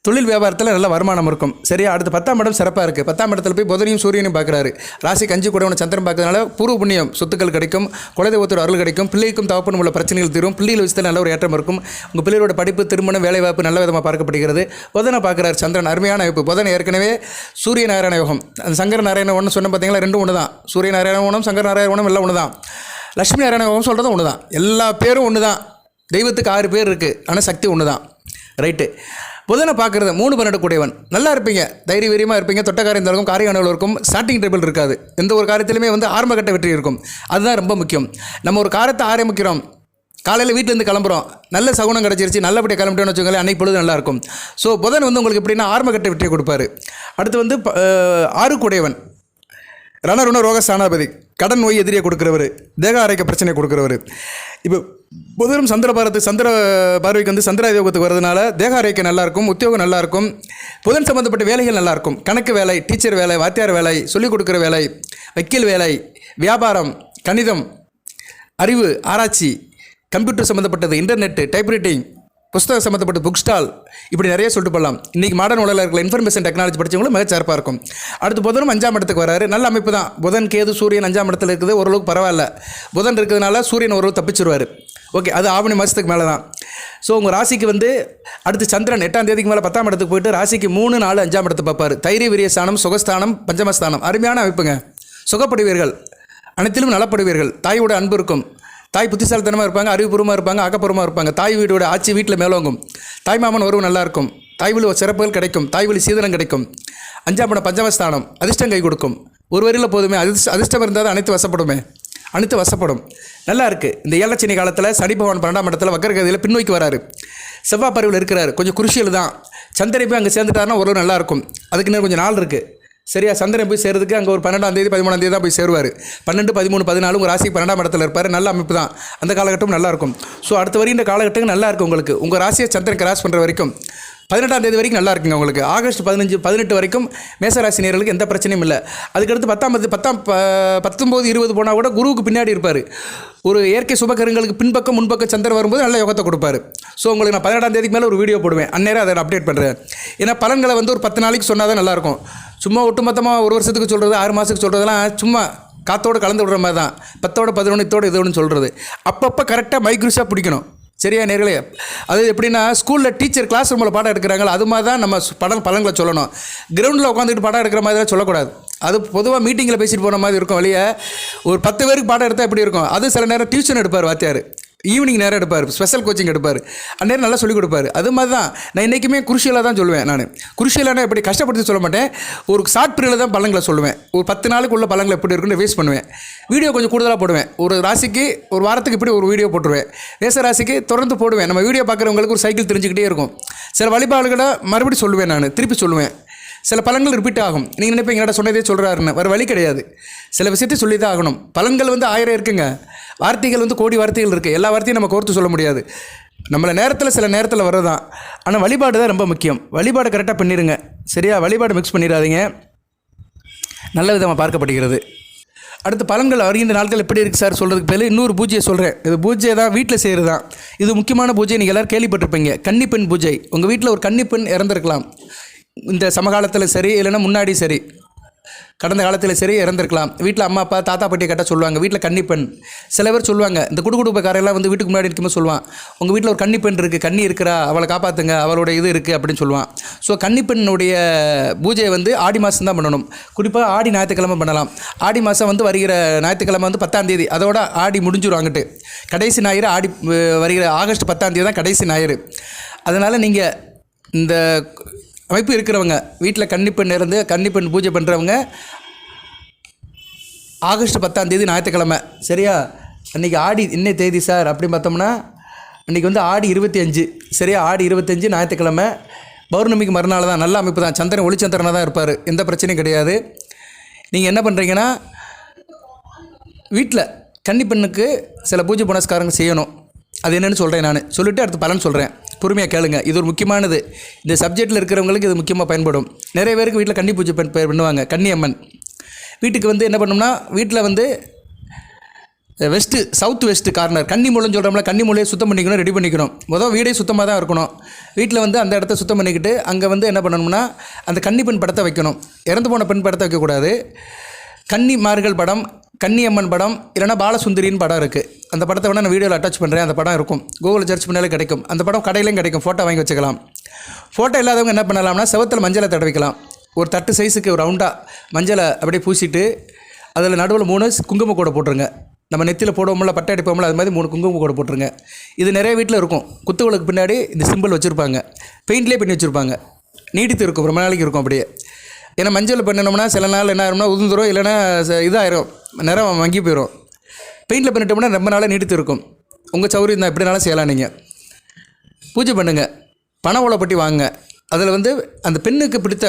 தொழில் வியாபாரத்தில் நல்ல வருமானம் இருக்கும், சரியா? அடுத்து 10ஆம் இடம் சிறப்பாக இருக்குது. 10ஆம் இடத்துல போய் புதனையும் சூரியனையும் பார்க்குறாரு. ராசிக்கு 5 கூடவனை சந்திரன் பார்க்கறதுனால பூர்வ புண்ணியம், சொத்துக்கள் கிடைக்கும், குலதெய்வத்தோட அருள் கிடைக்கும், பிள்ளைக்கும் தகப்பனும் உள்ள பிரச்சனைகள் தீரும், பிள்ளைகள் விஷயத்தில் நல்ல ஒரு ஏற்றம் இருக்கும். உங்கள் பிள்ளையோட படிப்பு, திருமணம், வேலைவாய்ப்பு நல்ல விதமாக பார்க்கப்படுகிறது. புதனை பார்க்குறாரு சந்திரன், அருமையான அமைப்பு. புதன் ஏற்கனவே சூரிய நாராயண யோகம், அந்த சங்கர நாராயண ஒன்று சொன்ன பார்த்தீங்களா, ரெண்டும் ஒன்று தான். சூரிய நாராயண ஓணம், சங்கர நாராயண ஓணம் எல்லாம் ஒன்று தான். லட்சுமி நாராயண யோகம் சொல்கிறதும் ஒன்று தான். எல்லா பேரும் ஒன்று தான். தெய்வத்துக்கு 6 பேர் இருக்குது, ஆனால் சக்தி ஒன்று தான். ரைட்டு. புதனை பார்க்குறது 3 12 கூடையவன், நல்லா இருப்பீங்க, தைரிய வீரியமாக இருப்பீங்க. தொட்டக்காரியம் இருக்கும், காரியம் இருக்கும், ஸ்டார்டிங் டேபிள் இருக்காது. எந்த ஒரு காரியத்திலுமே வந்து ஆரம்பகட்ட வெற்றி இருக்கும். அதுதான் ரொம்ப முக்கியம். நம்ம ஒரு காரியத்தை ஆரம்பிக்கிறோம், காலையில் வீட்டிலேருந்து கிளம்புறோம், நல்ல சகுனம் கிடச்சிருச்சு, நல்லபடியாக கிளம்பிட்டோன்னு வச்சுக்கோங்களேன், அன்றைக்கி பொழுது நல்லாயிருக்கும். ஸோ புதன் வந்து உங்களுக்கு எப்படின்னா ஆரம்பகட்ட வெற்றியை கொடுப்பாரு. அடுத்து வந்து 6 கூடையவன், ரணருண ரோக ஸ்தானாபதி, கடன் நோய் எதிரியை கொடுக்குறவர், தேக ஆரோக்கிய பிரச்சனையை கொடுக்குறவர். இப்போ புதனும் சந்திர பார்வைக்கு வந்து சந்திர யோகத்துக்கு வரதுனால தேக ஆரோக்கியம் நல்லாயிருக்கும், உத்தியோகம் நல்லாயிருக்கும், புதன் சம்மந்தப்பட்ட வேலைகள் நல்லாயிருக்கும். கணக்கு வேலை, டீச்சர் வேலை, வாத்தியார் வேலை, சொல்லிக் கொடுக்குற வேலை, வக்கீல் வேலை, வியாபாரம், கணிதம், அறிவு, ஆராய்ச்சி, கம்ப்யூட்டர் சம்மந்தப்பட்டது, இன்டர்நெட்டு, டைப்ரைட்டிங், புஸ்தகம் சம்மந்தப்பட்ட புக் ஸ்டால், இப்படி நிறைய சொல்லிட்டு போகலாம். இன்றைக்கி மாடர்ன் உலகில் இருக்கிற இன்ஃபர்மேஷன் டெக்னாலஜி படித்தவங்களும் மிக சிறப்பாக இருக்கும். அடுத்து புதனும் 5ஆம் இடத்துக்கு வராரு, நல்ல அமைப்பு தான். புதன், கேது, சூரியன் 5ஆம் இடத்துல இருக்குது, ஓரளவுக்கு பரவாயில்ல. புதன் இருக்கிறதுனால சூரியன் ஓரளவு தப்பிச்சிருவார். ஓகே, அது ஆவணி மாதத்துக்கு மேலே தான். ஸோ உங்கள் ராசிக்கு வந்து அடுத்து சந்திரன் 8ஆம் தேதிக்கு மேலே 10ஆம் இடத்துக்கு போயிட்டு ராசிக்கு 3, 4, 5ஆம் இடத்தை பார்ப்பார். தைரிய விரியஸ்தானம், சுகஸ்தானம், பஞ்சமஸ்தானம், அருமையான அமைப்புங்க. சுகப்படுவீர்கள், அனைத்திலும் நலப்படுவீர்கள். தாயோட அன்பு இருக்கும், தாய் புத்திசாலித்தனமாக இருப்பாங்க, அறிவுபூர்வமாக இருப்பாங்க, ஆக்கப்பூர்வமாக இருப்பாங்க. தாய் வீடோட ஆட்சி வீட்டில் மேலோங்கும். தாய் மாமன் உறவு நல்லாயிருக்கும். தாய் வழி சிறப்புகள் கிடைக்கும், தாய் வழி சீதனம் கிடைக்கும். 5ஆம் இடம் பஞ்சமஸ்தானம், அதிர்ஷ்டம் கை கொடுக்கும். ஒரு வரியில் போதுமே, அதிர்ஷ்டம் இருந்தால் அனைத்து வசப்படும். நல்லா இருக்குது. இந்த ஏழச்சனி காலத்தில் சனி பகவான் 12ஆம் இடத்துல வக்கரகதியில் பின்னோக்கி வராரு. செவ்வாய் பருவில் இருக்கிறாரு, கொஞ்சம் குருஷியல் தான். சந்திரன் போய் அங்கே சேர்ந்துட்டாருன்னா ஓரளவு நல்லாயிருக்கும். அதுக்கு இன்னும் கொஞ்சம் நாள் இருக்குது, சரியா? சந்திரன் போய் சேர்றதுக்கு அங்கே ஒரு 12ஆம் தேதி 13ஆம் தேதி தான் போய் சேருவார். 12, 13, 14 உங்கள் ராசிக்கு 12ஆம் இடத்துல இருப்பார். நல்ல அமைப்பு தான். அந்த காலகட்டம் நல்லாயிருக்கும். ஸோ அடுத்த வரையும் இந்த காலகட்டம் நல்லா இருக்கும் உங்களுக்கு. உங்கள் ராசியை சந்திரன் கிராஸ் பண்ணுற வரைக்கும் 18ஆம் தேதி வரைக்கும் நல்லா இருக்குங்க உங்களுக்கு. ஆகஸ்ட் 15, 18 வரைக்கும் மேசராசி நேயர்களுக்கு எந்த பிரச்சனையும் இல்லை. அதுக்கடுத்து 19, 20 போனால் கூட குருவுக்கு பின்னாடி இருப்பார். ஒரு இயற்கை சுபகரங்களுக்கு பின்பக்கம் முன்பக்கம் சந்திரன் வரும்போது நல்ல யோகத்தை கொடுப்பாரு. ஸோ உங்களுக்கு நான் 18ஆம் தேதிக்கு மேலே ஒரு வீடியோ போடுவேன், அந்நேரம் அதை அப்டேட் பண்ணுறேன். ஏன்னா பலன்களை வந்து ஒரு 10 நாளைக்கு சொன்னால் தான் நல்லாயிருக்கும். சும்மா ஒட்டுமொத்தமாக 1 வருஷத்துக்கு சொல்கிறது, 6 மாதத்துக்கு சொல்கிறதெல்லாம் சும்மா காற்றோடு கலந்து விடுற மாதிரி தான். 10, 11 இதோடு இது ஒன்று சொல்கிறது. அப்பப்போ கரெக்டாக மைக்ரூஸாக பிடிக்கணும், சரியா நேர்களே? அது எப்படின்னா ஸ்கூலில் டீச்சர் கிளாஸ் ரூமில் பாடம் எடுக்கிறாங்களோ அது மாதிரி தான் நம்ம பலன்களை சொல்லணும். கிரவுண்டில் உட்காந்துக்கிட்டு பாடம் எடுக்கிற மாதிரி தான் சொல்லக்கூடாது. அது பொதுவாக மீட்டிங்கில் பேசிட்டு போன மாதிரி இருக்கும். வழியே ஒரு 10 பேருக்கு பாடம் எடுத்தால் எப்படி இருக்கும்? அது சில நேரம் டியூஷன் எடுப்பார் வாத்தியார், ஈவினிங் நேரம் எடுப்பார், ஸ்பெஷல் கோச்சிங் எடுப்பார், அந்நேரம் நல்லா சொல்லிக் கொடுப்பார். அது மாதிரி தான் நான் இன்றைக்குமே குருஷியலாக தான் சொல்லுவேன். நான் குருஷியலான எப்படி கஷ்டப்படுத்தி சொல்ல மாட்டேன், ஒரு ஷார்ட் பீரியடில் தான் பலன்களை சொல்லுவேன். ஒரு 10 நாளுக்கு உள்ள பலன்கள் எப்படி இருக்குன்னு வேஸ்ட் பண்ணுவேன். வீடியோ கொஞ்சம் கூடுதலாக போடுவேன். ஒரு ராசிக்கு ஒரு வாரத்துக்கு இப்படி ஒரு வீடியோ போட்டுருவேன். மேச ராசிக்கு தொடர்ந்து போடுவேன். நம்ம வீடியோ பார்க்குறவங்களுக்கு ஒரு சைக்கிள் தெரிஞ்சுக்கிட்டே இருக்கும். சில வழிபாடுகளை மறுபடியும் சொல்லுவேன், நான் திருப்பி சொல்லுவேன். சில பலன்கள் ரிப்பீட் ஆகும். நீங்கள் நினைப்பீங்க என்னடா சொன்னதே சொல்கிறாருன்னு. வேறு வழி கிடையாது, சில விஷயத்தை சொல்லி தான் ஆகணும். பலன்கள் வந்து 1000 இருக்குங்க, வார்த்தைகள் வந்து கோடி வார்த்தைகள் இருக்குது. எல்லா வார்த்தையும் நம்ம கோர்த்து சொல்ல முடியாது. நம்மளை நேரத்தில் சில நேரத்தில் வர்றதான். ஆனால் வழிபாடு தான் ரொம்ப முக்கியம். வழிபாடு கரெக்டாக பண்ணிடுங்க, சரியா? வழிபாடு மிக்ஸ் பண்ணிடாதீங்க, நல்ல விதமாக பார்க்கப்படுகிறது. அடுத்து பலன்கள் வருகின்ற நாட்கள் எப்படி இருக்குது சார் சொல்கிறதுக்கு பதில் இன்னொரு பூஜையை சொல்கிறேன். இது பூஜை தான், வீட்டில் செய்கிறது தான். இது முக்கியமான பூஜை, நீங்கள் எல்லோரும் கேள்விப்பட்டிருப்பீங்க. கன்னிப்பெண் பூஜை. உங்கள் வீட்டில் ஒரு கன்னிப்பெண் இறந்துருக்கலாம். இந்த சமகாலத்தில் சரி, இல்லைன்னா முன்னாடி சரி, கடந்த காலத்தில் சரி இறந்துருக்கலாம். வீட்டில் அம்மா அப்பா தாத்தா பாட்டியை கேட்டால் சொல்லுவாங்க, வீட்டில் கன்னிப்பெண். சில பேர் சொல்லுவாங்க, இந்த குடுகுடுப்பக்காரெல்லாம் வந்து வீட்டுக்கு முன்னாடி இருக்கும்போது சொல்லுவான், உங்கள் வீட்டில் ஒரு கன்னிப்பெண் இருக்குது, கன்னி இருக்கிறா, அவளை காப்பாற்றுங்க, அவளோட இது இருக்குது அப்படின்னு சொல்லுவான். ஸோ கன்னிப்பெண்ணுடைய பூஜையை வந்து ஆடி மாதம் தான் பண்ணணும். குறிப்பாக ஆடி ஞாயிற்றுக்கிழமை பண்ணலாம். ஆடி மாதம் வந்து வருகிற ஞாயிற்றுக்கிழமை வந்து 10ஆம் தேதி, அதோட ஆடி முடிஞ்சிடும். அங்கிட்டு கடைசி ஞாயிறு ஆடி வருகிற ஆகஸ்ட் 10ஆம் தேதி தான் கடைசி ஞாயிறு. அதனால் நீங்கள் இந்த அமைப்பு இருக்கிறவங்க, வீட்டில் கன்னிப்பெண் இருந்து கன்னிப்பெண் பூஜை பண்ணுறவங்க ஆகஸ்ட் 10ஆம் தேதி ஞாயிற்றுக்கிழமை, சரியா? அன்றைக்கி ஆடி என்ன தேதி சார் அப்படின்னு பார்த்தோம்னா, அன்றைக்கி வந்து ஆடி 25, சரியா? ஆடி 25 ஞாயிற்றுக்கிழமை, பௌர்ணமிக்கு மறுநாள் தான். நல்ல அமைப்பு தான். சந்திரன் ஒளிச்சந்திரனாக தான் இருப்பார், எந்த பிரச்சனையும் கிடையாது. நீங்கள் என்ன பண்ணுறீங்கன்னா, வீட்டில் கன்னிப்பெண்ணுக்கு சில பூஜை புனஸ்காரங்கள் செய்யணும். அது என்னென்னு சொல்கிறேன், நான் சொல்லிவிட்டு அடுத்து பலன் சொல்கிறேன். பொறுமையாக கேளுங்க. இது ஒரு முக்கியமானது. இந்த சப்ஜெக்டில் இருக்கிறவங்களுக்கு இது முக்கியமாக பயன்படும். நிறைய பேருக்கு வீட்டில் கன்னி பூஜை பண்ணுவாங்க. கன்னியம்மன் வீட்டுக்கு வந்து என்ன பண்ணணும்னா, வீட்டில் வந்து சவுத் வெஸ்ட் கார்னர் கன்னி மூலைன்னு சொல்கிறோம்ல, கன்னி மூலையை சுத்தம் பண்ணிக்கணும், ரெடி பண்ணிக்கணும். மொதல் வீடே சுத்தமாக தான் இருக்கணும். வீட்டில் வந்து அந்த இடத்த சுத்தம் பண்ணிக்கிட்டு அங்கே வந்து என்ன பண்ணணும்னா, அந்த கன்னி படத்தை வைக்கணும். இறந்து போன பெண் படத்தை வைக்கக்கூடாது. கன்னிமார்கள் படம், கன்னியம்மன் படம், இல்லைனா பாலசுந்தரின்னு படம் இருக்குது. அந்த படத்தை வேணால் நான் வீடியோவில் அட்டாச் பண்ணுறேன். அந்த படம் இருக்கும், கூகுளில் சர்ச் பண்ணாலே கிடைக்கும். அந்த படம் கடையிலையும் கிடைக்கும். ஃபோட்டோ வாங்கி வச்சுக்கலாம். ஃபோட்டோ இல்லாதவங்க என்ன பண்ணலாம்னா, செவத்தில் மஞ்சளை தடவிக்கலாம். ஒரு தட்டு சைஸுக்கு ஒரு ரவுண்டாக மஞ்சளை அப்படியே பூசிட்டு அதில் நடுவில் 3 குங்கும கூட போட்டுருங்க. நம்ம நெத்தியில் போடுவோம்ல, பட்டை அடிப்போம்ல, அது மாதிரி 3 குங்கும கூட போட்டுருங்க. இது நிறைய வீட்டில் இருக்கும். குத்துகளுக்கு பின்னாடி இந்த சிம்பிள் வச்சுருப்பாங்க. பெயிண்ட்லேயே பண்ணி வச்சுருப்பாங்க. நீடித்து இருக்கும், ரொம்ப நாளைக்கு இருக்கும் அப்படியே. ஏன்னா மஞ்சள் பண்ணினோம்னா சில நாள் என்ன ஆயிரும்னா உதிர்ந்துடும், இல்லைன்னா இதாயிரும், நிறம் வங்கி போயிடும். பெயிண்டில் பண்ணிட்டோம்னா ரொம்ப நாளாக நீடித்து இருக்கும். உங்கள் சௌகரியம் தான், எப்படினாலும் செய்யலாம். நீங்கள் பூஜை பண்ணுங்கள். பண ஓலைப்பட்டி வாங்குங்க. அதில் வந்து அந்த பெண்ணுக்கு பிடித்த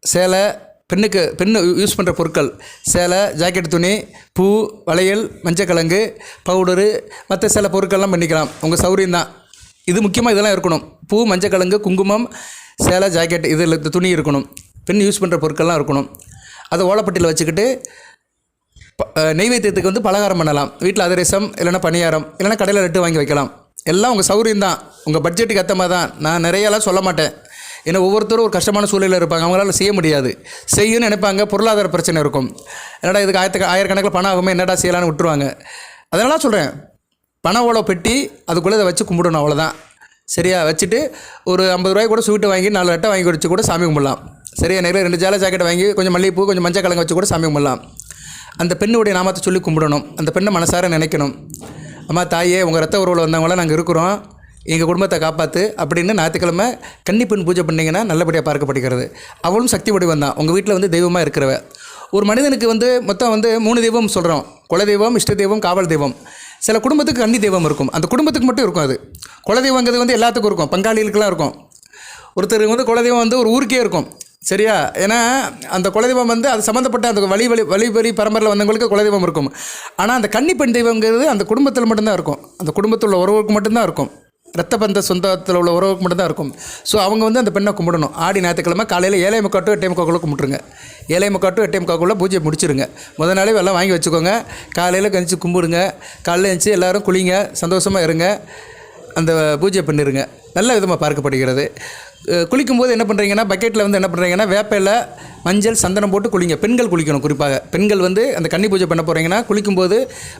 சேலை, பெண்ணு யூஸ் பண்ணுற பொருட்கள், சேலை, ஜாக்கெட், துணி, பூ, வளையல், மஞ்சக்கிழங்கு, பவுடரு, மற்ற சில பொருட்கள்லாம் பண்ணிக்கலாம். உங்கள் சௌகரியம் தான். இது முக்கியமாக இதெல்லாம் இருக்கணும். பூ, மஞ்சக்கிழங்கு, குங்குமம், சேலை, ஜாக்கெட், இதில் துணி இருக்கணும். பெண் யூஸ் பண்ணுற பொருட்கள்லாம் இருக்கணும். அதை ஓலைப்பட்டியில் வச்சுக்கிட்டு நெய்வேத்தியத்துக்கு வந்து பலகாரம் பண்ணலாம். வீட்டில் அதிரசம், இல்லைனா பணியாரம், இல்லைனா கடையில் லட்டு வாங்கி வைக்கலாம். எல்லாம் உங்கள் சௌகரியம் தான், உங்கள் பட்ஜெட்டுக்கு ஏற்றமாக தான். நான் நிறையலாம் சொல்ல மாட்டேன். ஏன்னா ஒவ்வொருத்தரும் ஒரு கஷ்டமான சூழ்நிலையில் இருப்பாங்க. அவங்களால செய்ய முடியாது. செய்யணும்னு நினைப்பாங்க, பொருளாதார பிரச்சனை இருக்கும். என்னடா இதுக்கு ஆயிரக்கணக்கில் பணம் ஆகுமே, என்னடா செய்யலான்னு விட்டுருவாங்க. அதனால சொல்கிறேன், பண ஓலை பெட்டி அதுக்குள்ளே இதை வச்சு கும்பிடணும், அவ்வளோதான். சரியா? வச்சுட்டு ஒரு 50 ரூபாய் கூட ஸ்வீட்டு வாங்கி 4 லட்டை வாங்கி வச்சு கூட சாமி கும்பிடலாம். சரியா? நிறைய 2 ஜாலை ஜாக்கெட் வாங்கி கொஞ்சம் மல்லிகைப்பூ, கொஞ்சம் மஞ்சள் கிழங்கு வச்சு கூட சாமி கும்பிடலாம். அந்த பெண்ணுடைய நாமத்தை சொல்லி கும்பிடணும். அந்த பெண்ணை மனசார நினைக்கணும். அம்மா தாயே, உங்கள் ரத்த உறவில் வந்தவங்களாம் நாங்கள் இருக்கிறோம், எங்கள் குடும்பத்தை காப்பாற்று அப்படின்னு ஞாயிற்றுக்கிழமை கன்னிப்பெண் பூஜை பண்ணிங்கன்னா நல்லபடியாக பார்க்கப்படுகிறது. அவளும் சக்தி வடிவம் தான். உங்கள் வீட்டில் வந்து தெய்வமாக இருக்கிறவ. ஒரு மனிதனுக்கு வந்து மொத்தம் வந்து 3 தெய்வம் சொல்கிறோம். குலதெய்வம், இஷ்ட தெய்வம், காவல் தெய்வம். சில குடும்பத்துக்கு கன்னி தெய்வம் இருக்கும். அந்த குடும்பத்துக்கு மட்டும் இருக்கும். அது குலதெய்வங்கிறது வந்து எல்லாத்துக்கும் இருக்கும், பங்காளிகளுக்கெல்லாம் இருக்கும். ஒருத்தருக்கு வந்து குலதெய்வம் வந்து ஒரு ஊருக்கே இருக்கும். சரியா? ஏன்னா அந்த குலதெய்வம் வந்து அது சம்மந்தப்பட்ட அந்த வழி பரம்பரையில் வந்தவங்களுக்கு குலதெய்வம் இருக்கும். ஆனால் அந்த கன்னிப்பெண் தெய்வங்கிறது அந்த குடும்பத்தில் மட்டும்தான் இருக்கும். அந்த குடும்பத்தில் உள்ள உறவுக்கு மட்டும்தான் இருக்கும். ரத்த பந்த சொந்தத்தில் உள்ள உறவுக்கு மட்டும்தான் இருக்கும். ஸோ அவங்க வந்து அந்த பெண்ணை கும்பிடணும். ஆடி ஞாயிற்றுக்கிழமை காலையில் 7:45 8:45 கும்பிட்ருங்க. 7:45 8:45 பூஜை முடிச்சிருங்க. முதல் நாளே எல்லாம் வாங்கி வச்சுக்கோங்க. காலையில் கழிச்சு கும்பிடுங்க. காலையில் எழுந்துச்சி எல்லோரும் குளிங்க, சந்தோஷமாக இருங்க, அந்த பூஜை பண்ணிடுங்க. நல்ல விதமாக பார்க்கப்படுகிறது. குளிக்கும்போது என்ன பண்ணுறீங்கன்னா, பக்கெட்டில் வந்து என்ன பண்ணுறீங்கன்னா, வேப்பையில் மஞ்சள் சந்தனம் போட்டு குளிங்க. பெண்கள் குளிக்கணும். குறிப்பாக பெண்கள் வந்து அந்த கன்னி பூஜை பண்ண போகிறீங்கன்னா, குளிக்கும்போது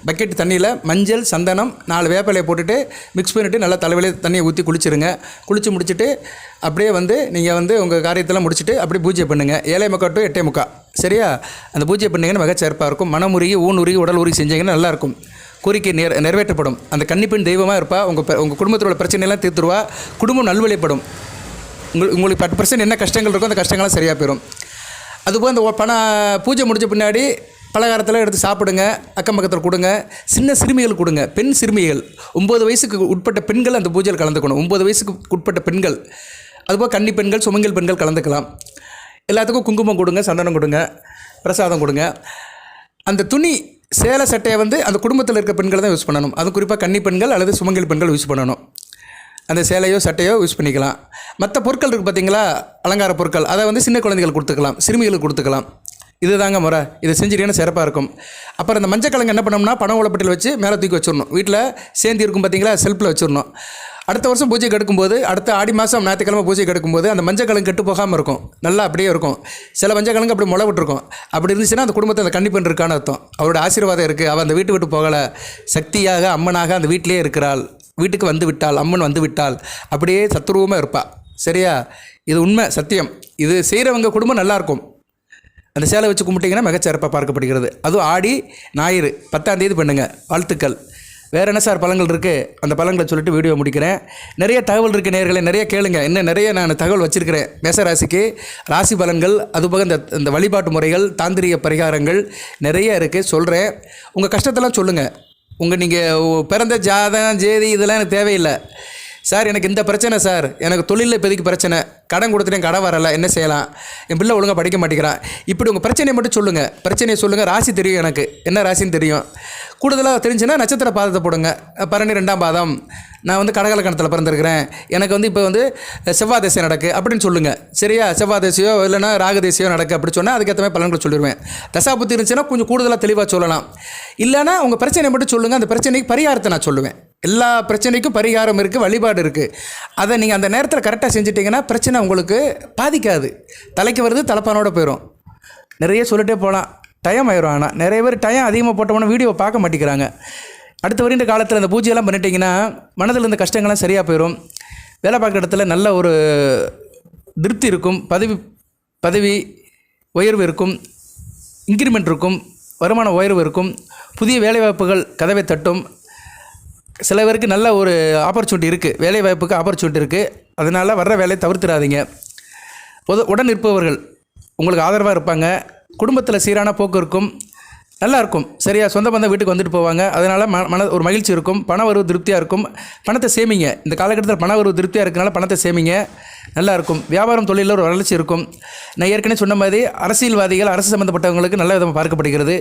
பக்கெட் தண்ணியில் மஞ்சள், சந்தனம், 4 வேப்பிலையை போட்டுட்டு மிக்ஸ் பண்ணிவிட்டு நல்லா தலைவலி தண்ணியை ஊற்றி குளிச்சிருங்க. குளித்து முடிச்சுட்டு அப்படியே வந்து நீங்கள் வந்து உங்கள் காரியத்தெல்லாம் முடிச்சுட்டு அப்படியே பூஜை பண்ணுங்கள். 7:45 to 8:45. சரியா? அந்த பூஜை பண்ணிங்கன்னா மிகச்சிறப்பாக இருக்கும். மனமுருகி, ஊனுருகி, உடல் உருகி செஞ்சீங்கன்னா நல்லாயிருக்கும். கோரிக்கை நிறைவேற்றப்படும். அந்த கன்னிப்பெண் தெய்வமாக இருப்பா. உங்கள் குடும்பத்தில் உள்ள பிரச்சனையெல்லாம் தீர்த்துருவா. குடும்பம் நல்வழிப்படும். உங்களுக்கு 10% என்ன கஷ்டங்கள் இருக்கோ அந்த கஷ்டங்கள்லாம் சரியாக போயிடும். அதுபோல் அந்த பூஜை முடிஞ்ச பின்னாடி பலகாரத்தில் எடுத்து சாப்பிடுங்க. அக்கம் பக்கத்தில் கொடுங்க. சின்ன சிறுமிகள் கொடுங்க. பெண் சிறுமிகள் 9 வயசுக்கு உட்பட்ட பெண்கள் அந்த பூஜையில் கலந்துக்கணும். 9 வயசுக்கு உட்பட்ட பெண்கள், அதுபோல் கன்னி பெண்கள், சுமங்கல் பெண்கள் கலந்துக்கலாம். எல்லாத்துக்கும் குங்குமம் கொடுங்க, சந்தனம் கொடுங்க, பிரசாதம் கொடுங்க. அந்த துணி சேலை சட்டையை வந்து அந்த குடும்பத்தில் இருக்க பெண்கள் தான் யூஸ் பண்ணணும். அது குறிப்பாக கன்னி பெண்கள் அல்லது சுமங்கல் பெண்கள் யூஸ் பண்ணணும். அந்த சேலையோ சட்டையோ யூஸ் பண்ணிக்கலாம். மற்ற பொருட்கள் இருக்குது பார்த்தீங்களா, அலங்கார பொருட்கள், அதை வந்து சின்ன குழந்தைகள் கொடுத்துக்கலாம், சிறுமிகளுக்கு கொடுத்துக்கலாம். இது தாங்க முறை. இதை செஞ்சுட்டீங்கன்னா சிறப்பாக இருக்கும். அப்புறம் இந்த மஞ்சக்கிழங்கு என்ன பண்ணோம்னா, பண ஓலைப்பட்டியில் வச்சு மேலே தூக்கி வச்சிடணும். வீட்டில் சேந்தி இருக்கும் பார்த்தீங்களா, செல்ஃபில் வச்சிடணும். அடுத்த வருஷம் பூஜைக்கு எடுக்கும்போது அடுத்த ஆடி மாதம் ஞாயிற்றுக்கிழமை பூஜைக்கு எடுக்கும்போது அந்த மஞ்சள் கிழங்கு கெட்டு போகாமல் இருக்கும், நல்லா அப்படியே இருக்கும். சில மஞ்சள் கிழங்கு அப்படி முளை விட்டுருக்கும். அப்படி இருந்துச்சுன்னா அந்த குடும்பத்தை அந்த கன்னிப்பெண் இருக்கான்னு அர்த்தம். அவரோட ஆசீர்வாதம் இருக்குது. அவள் அந்த வீட்டு விட்டு போகலை, சக்தியாக அம்மனாக அந்த வீட்டிலே இருக்கிறாள், வீட்டுக்கு வந்து விட்டாள், அம்மன் வந்து விட்டாள், அப்படியே சத்துருவமாக இருப்பாள். சரியா? இது உண்மை, சத்தியம். இது செய்கிறவங்க குடும்பம் நல்லாயிருக்கும். அந்த சேலை வச்சு கும்பிட்டிங்கன்னா மிகச்சிறப்பாக பார்க்கப்படுகிறது. அதுவும் ஆடி ஞாயிறு 10ஆம் தேதி பண்ணுங்க. வாழ்த்துக்கள். வேறு என்ன சார் பழங்கள் இருக்குது? அந்த பழங்களை சொல்லிட்டு வீடியோ முடிக்கிறேன். நிறைய தகவல் இருக்குது நேயர்களே, நிறைய கேளுங்க. இன்னும் நிறைய நான் தகவல் வச்சுருக்கிறேன். மேசராசிக்கு ராசி பலன்கள், அதுபோக இந்த வழிபாட்டு முறைகள், தாந்திரிக பரிகாரங்கள் நிறைய இருக்குது, சொல்கிறேன். உங்கள் கஷ்டத்தெல்லாம் சொல்லுங்கள். நீங்கள் பிறந்த ஜாதகம் ஜேதி இதெல்லாம் எனக்கு தேவையில்லை. சார் எனக்கு இந்த பிரச்சனை சார், எனக்கு தொழிலில் இப்போதைக்கு பிரச்சனை, கடன் கொடுத்துட்டேன், கடன் வரலை, என்ன செய்யலாம், என் பிள்ளை ஒழுங்காக படிக்க மாட்டேங்கிறான், இப்படி உங்கள் பிரச்சனையை மட்டும் சொல்லுங்கள். பிரச்சனையை சொல்லுங்கள். ராசி தெரியும், எனக்கு என்ன ராசின்னு தெரியும். கூடுதலாக தெரிஞ்சுன்னா நட்சத்திர பாதத்தை போடுங்க. பரணி 2ஆம் பாதம், நான் கடகல கணத்தில் பிறந்திருக்கிறேன், எனக்கு இப்போ செவ்வாய் திசை நடக்கு அப்படின்னு சொல்லுங்கள். சரியா? செவ்வாய் திசையோ இல்லைன்னா ராகு திசையோ நடக்கு அப்படி சொன்னால் அதுக்கேற்ற மாதிரி பலன்களை சொல்லிடுவேன். தசாபுத்தி இருந்துச்சுன்னா கொஞ்சம் கூடுதலாக தெளிவாக சொல்லலாம். இல்லைனா உங்கள் பிரச்சனையை மட்டும் சொல்லுங்கள். அந்த பிரச்சனைக்கு பரிகாரத்தை நான் சொல்லுவேன். எல்லா பிரச்சனைக்கும் பரிகாரம் இருக்குது, வழிபாடு இருக்குது. அதை நீங்கள் அந்த நேரத்தில் கரெக்டாக செஞ்சிட்டிங்கன்னா பிரச்சனை உங்களுக்கு பாதிக்காது. தலைக்கு வருது, தலைப்பானோட போயிடும். நிறைய சொல்லிட்டே போகலாம், டைம் ஆயிரும். ஆனால் நிறைய பேர் டைம் அதிகமாக போட்டோம்னா வீடியோ பார்க்க மாட்டேங்கிறாங்க. அடுத்த வருகின்ற காலத்தில் இந்த பூஜையெல்லாம் பண்ணிட்டீங்கன்னா மனதில் இருந்த கஷ்டங்கள்லாம் சரியாக போயிடும். வேலை பார்க்குற இடத்துல நல்ல ஒரு திருப்தி இருக்கும், பதவி உயர்வு இருக்கும், இன்க்ரிமெண்ட் இருக்கும், வருமான உயர்வு இருக்கும், புதிய வேலைவாய்ப்புகள் கதவை தட்டும். சில பேருக்கு நல்ல ஒரு ஆப்பர்ச்சுனிட்டி இருக்குது, வேலை வாய்ப்புக்கு ஆப்பர்ச்சுனிட்டி இருக்குது. அதனால் வர்ற வேலையை தவிர்த்துடாதீங்க. உடன் இருப்பவர்கள் உங்களுக்கு ஆதரவாக இருப்பாங்க. குடும்பத்தில் சீரான போக்கு இருக்கும், நல்லாயிருக்கும். சரியா? சொந்த பந்தம் வீட்டுக்கு வந்துட்டு போவாங்க. அதனால் ஒரு மகிழ்ச்சி இருக்கும், பண வரவு திருப்தியாக இருக்கும். பணத்தை சேமிங்க. இந்த காலகட்டத்தில் பண வரவு திருப்தியாக இருக்கனால பணத்தை சேமிங்க, நல்லாயிருக்கும். வியாபாரம் தொழிலில் ஒரு வளர்ச்சி இருக்கும். நான் ஏற்கனவே சொன்ன மாதிரி அரசியல்வாதிகள், அரசு சம்மந்தப்பட்டவங்களுக்கு நல்ல விதமாக பார்க்கப்படுகிறது.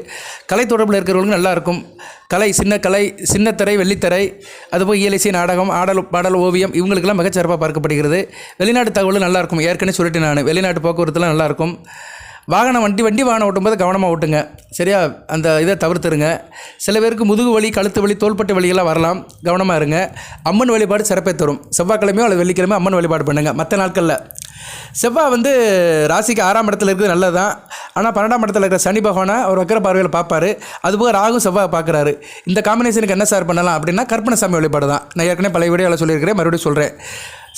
கலை தொடர்பில் இருக்கிறவங்களுக்கு நல்லாயிருக்கும். கலை, சின்னத்திரை, வெள்ளித்திரை, அதுபோல் இயலிசை, நாடகம், பாடல், ஓவியம், இவங்களுக்கெல்லாம் மிகச்சிறப்பாக பார்க்கப்படுகிறது. வெளிநாட்டு தகவல் நல்லாயிருக்கும். ஏற்கனவே சொல்லிட்டு நான் வெளிநாட்டு போக்குவரத்துலாம் நல்லாயிருக்கும். வண்டி வாகனம் ஓட்டும்போது கவனமாக ஓட்டுங்க. சரியா? அந்த இதை தவிர்த்துருங்க. சில பேருக்கு முதுகு வலி, கழுத்து வலி, தோள்பட்டை வலிகள்லாம் வரலாம், கவனமாக இருங்க. அம்மன் வழிபாடு சிறப்பை தரும். செவ்வாய்க்கிழமையோ அல்லது வெள்ளிக்கிழமையோ அம்மன் வழிபாடு பண்ணுங்கள். மற்ற நாட்களில் செவ்வாய் ராசிக்கு 6ஆம் இடத்துல இருக்குது, நல்லது தான். ஆனால் 12ஆம் இடத்துல இருக்கிற சனி பகவானை அவர் வக்கிர பார்வையில் பார்ப்பார். அதுபோக ராகு செவ்வாய் பார்க்குறாரு. இந்த காம்பினேஷனுக்கு என்ன சார் பண்ணலாம் அப்படின்னா கற்பனசாமி வழிபாடு தான். நான் ஏற்கனவே பழைய வீடியோவில் சொல்லியிருக்கிறேன், மறுபடியும் சொல்கிறேன்.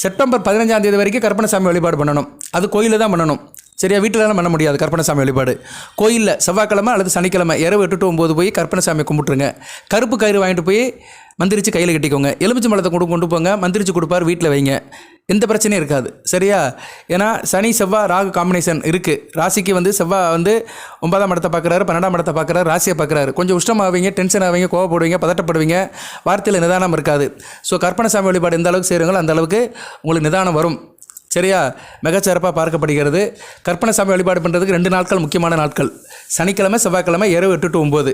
செப்டம்பர் 15ஆம் தேதி வரைக்கும் கற்பனசாமி வழிபாடு பண்ணணும். அது கோயிலில் தான் பண்ணணும். சரியா? வீட்டிலலாம் பண்ண முடியாது. கற்பனசாமி வழிபாடு கோயிலில் செவ்வாய்க்கிழமை அல்லது சனிக்கிழமை இரவு 8 to 9 போய் கற்பனசாமியை கும்பிட்ருங்க. கருப்பு கயிறு வாங்கிட்டு போய் மந்திரிச்சு கையில் கட்டிக்கோங்க. எலுமிச்சை மலத்தை கொண்டு போங்க, மந்திரிச்சு கொடுப்பார், வீட்டில் வைங்க. எந்த பிரச்சனையும் இருக்காது. சரியா? ஏன்னா சனி செவ்வாய் ராகு காம்பினேஷன் இருக்குது. ராசிக்கு செவ்வாய் 9ஆம் இடத்தை பார்க்குறாரு, 12ஆம் இடத்தை பார்க்குறாரு, ராசியை பார்க்குறாரு. கொஞ்சம் உஷ்டமாவீங்க, டென்ஷன் ஆவீங்க, கோவப்படுவீங்க, பதட்டப்படுவீங்க, வார்த்தையில் நிதானம் இருக்காது. ஸோ கற்பனசாமி வழிபாடு எந்த அளவுக்கு செய்கிறீங்களோ அந்த அளவுக்கு உங்களுக்கு நிதானம் வரும். சரியா? மிகச்சிறப்பாக பார்க்கப்படுகிறது. கற்பனசாமி வழிபாடு பண்ணுறதுக்கு 2 நாட்கள் முக்கியமான நாட்கள். சனிக்கிழமை, செவ்வாய்க்கிழமை இரவு 8 to 9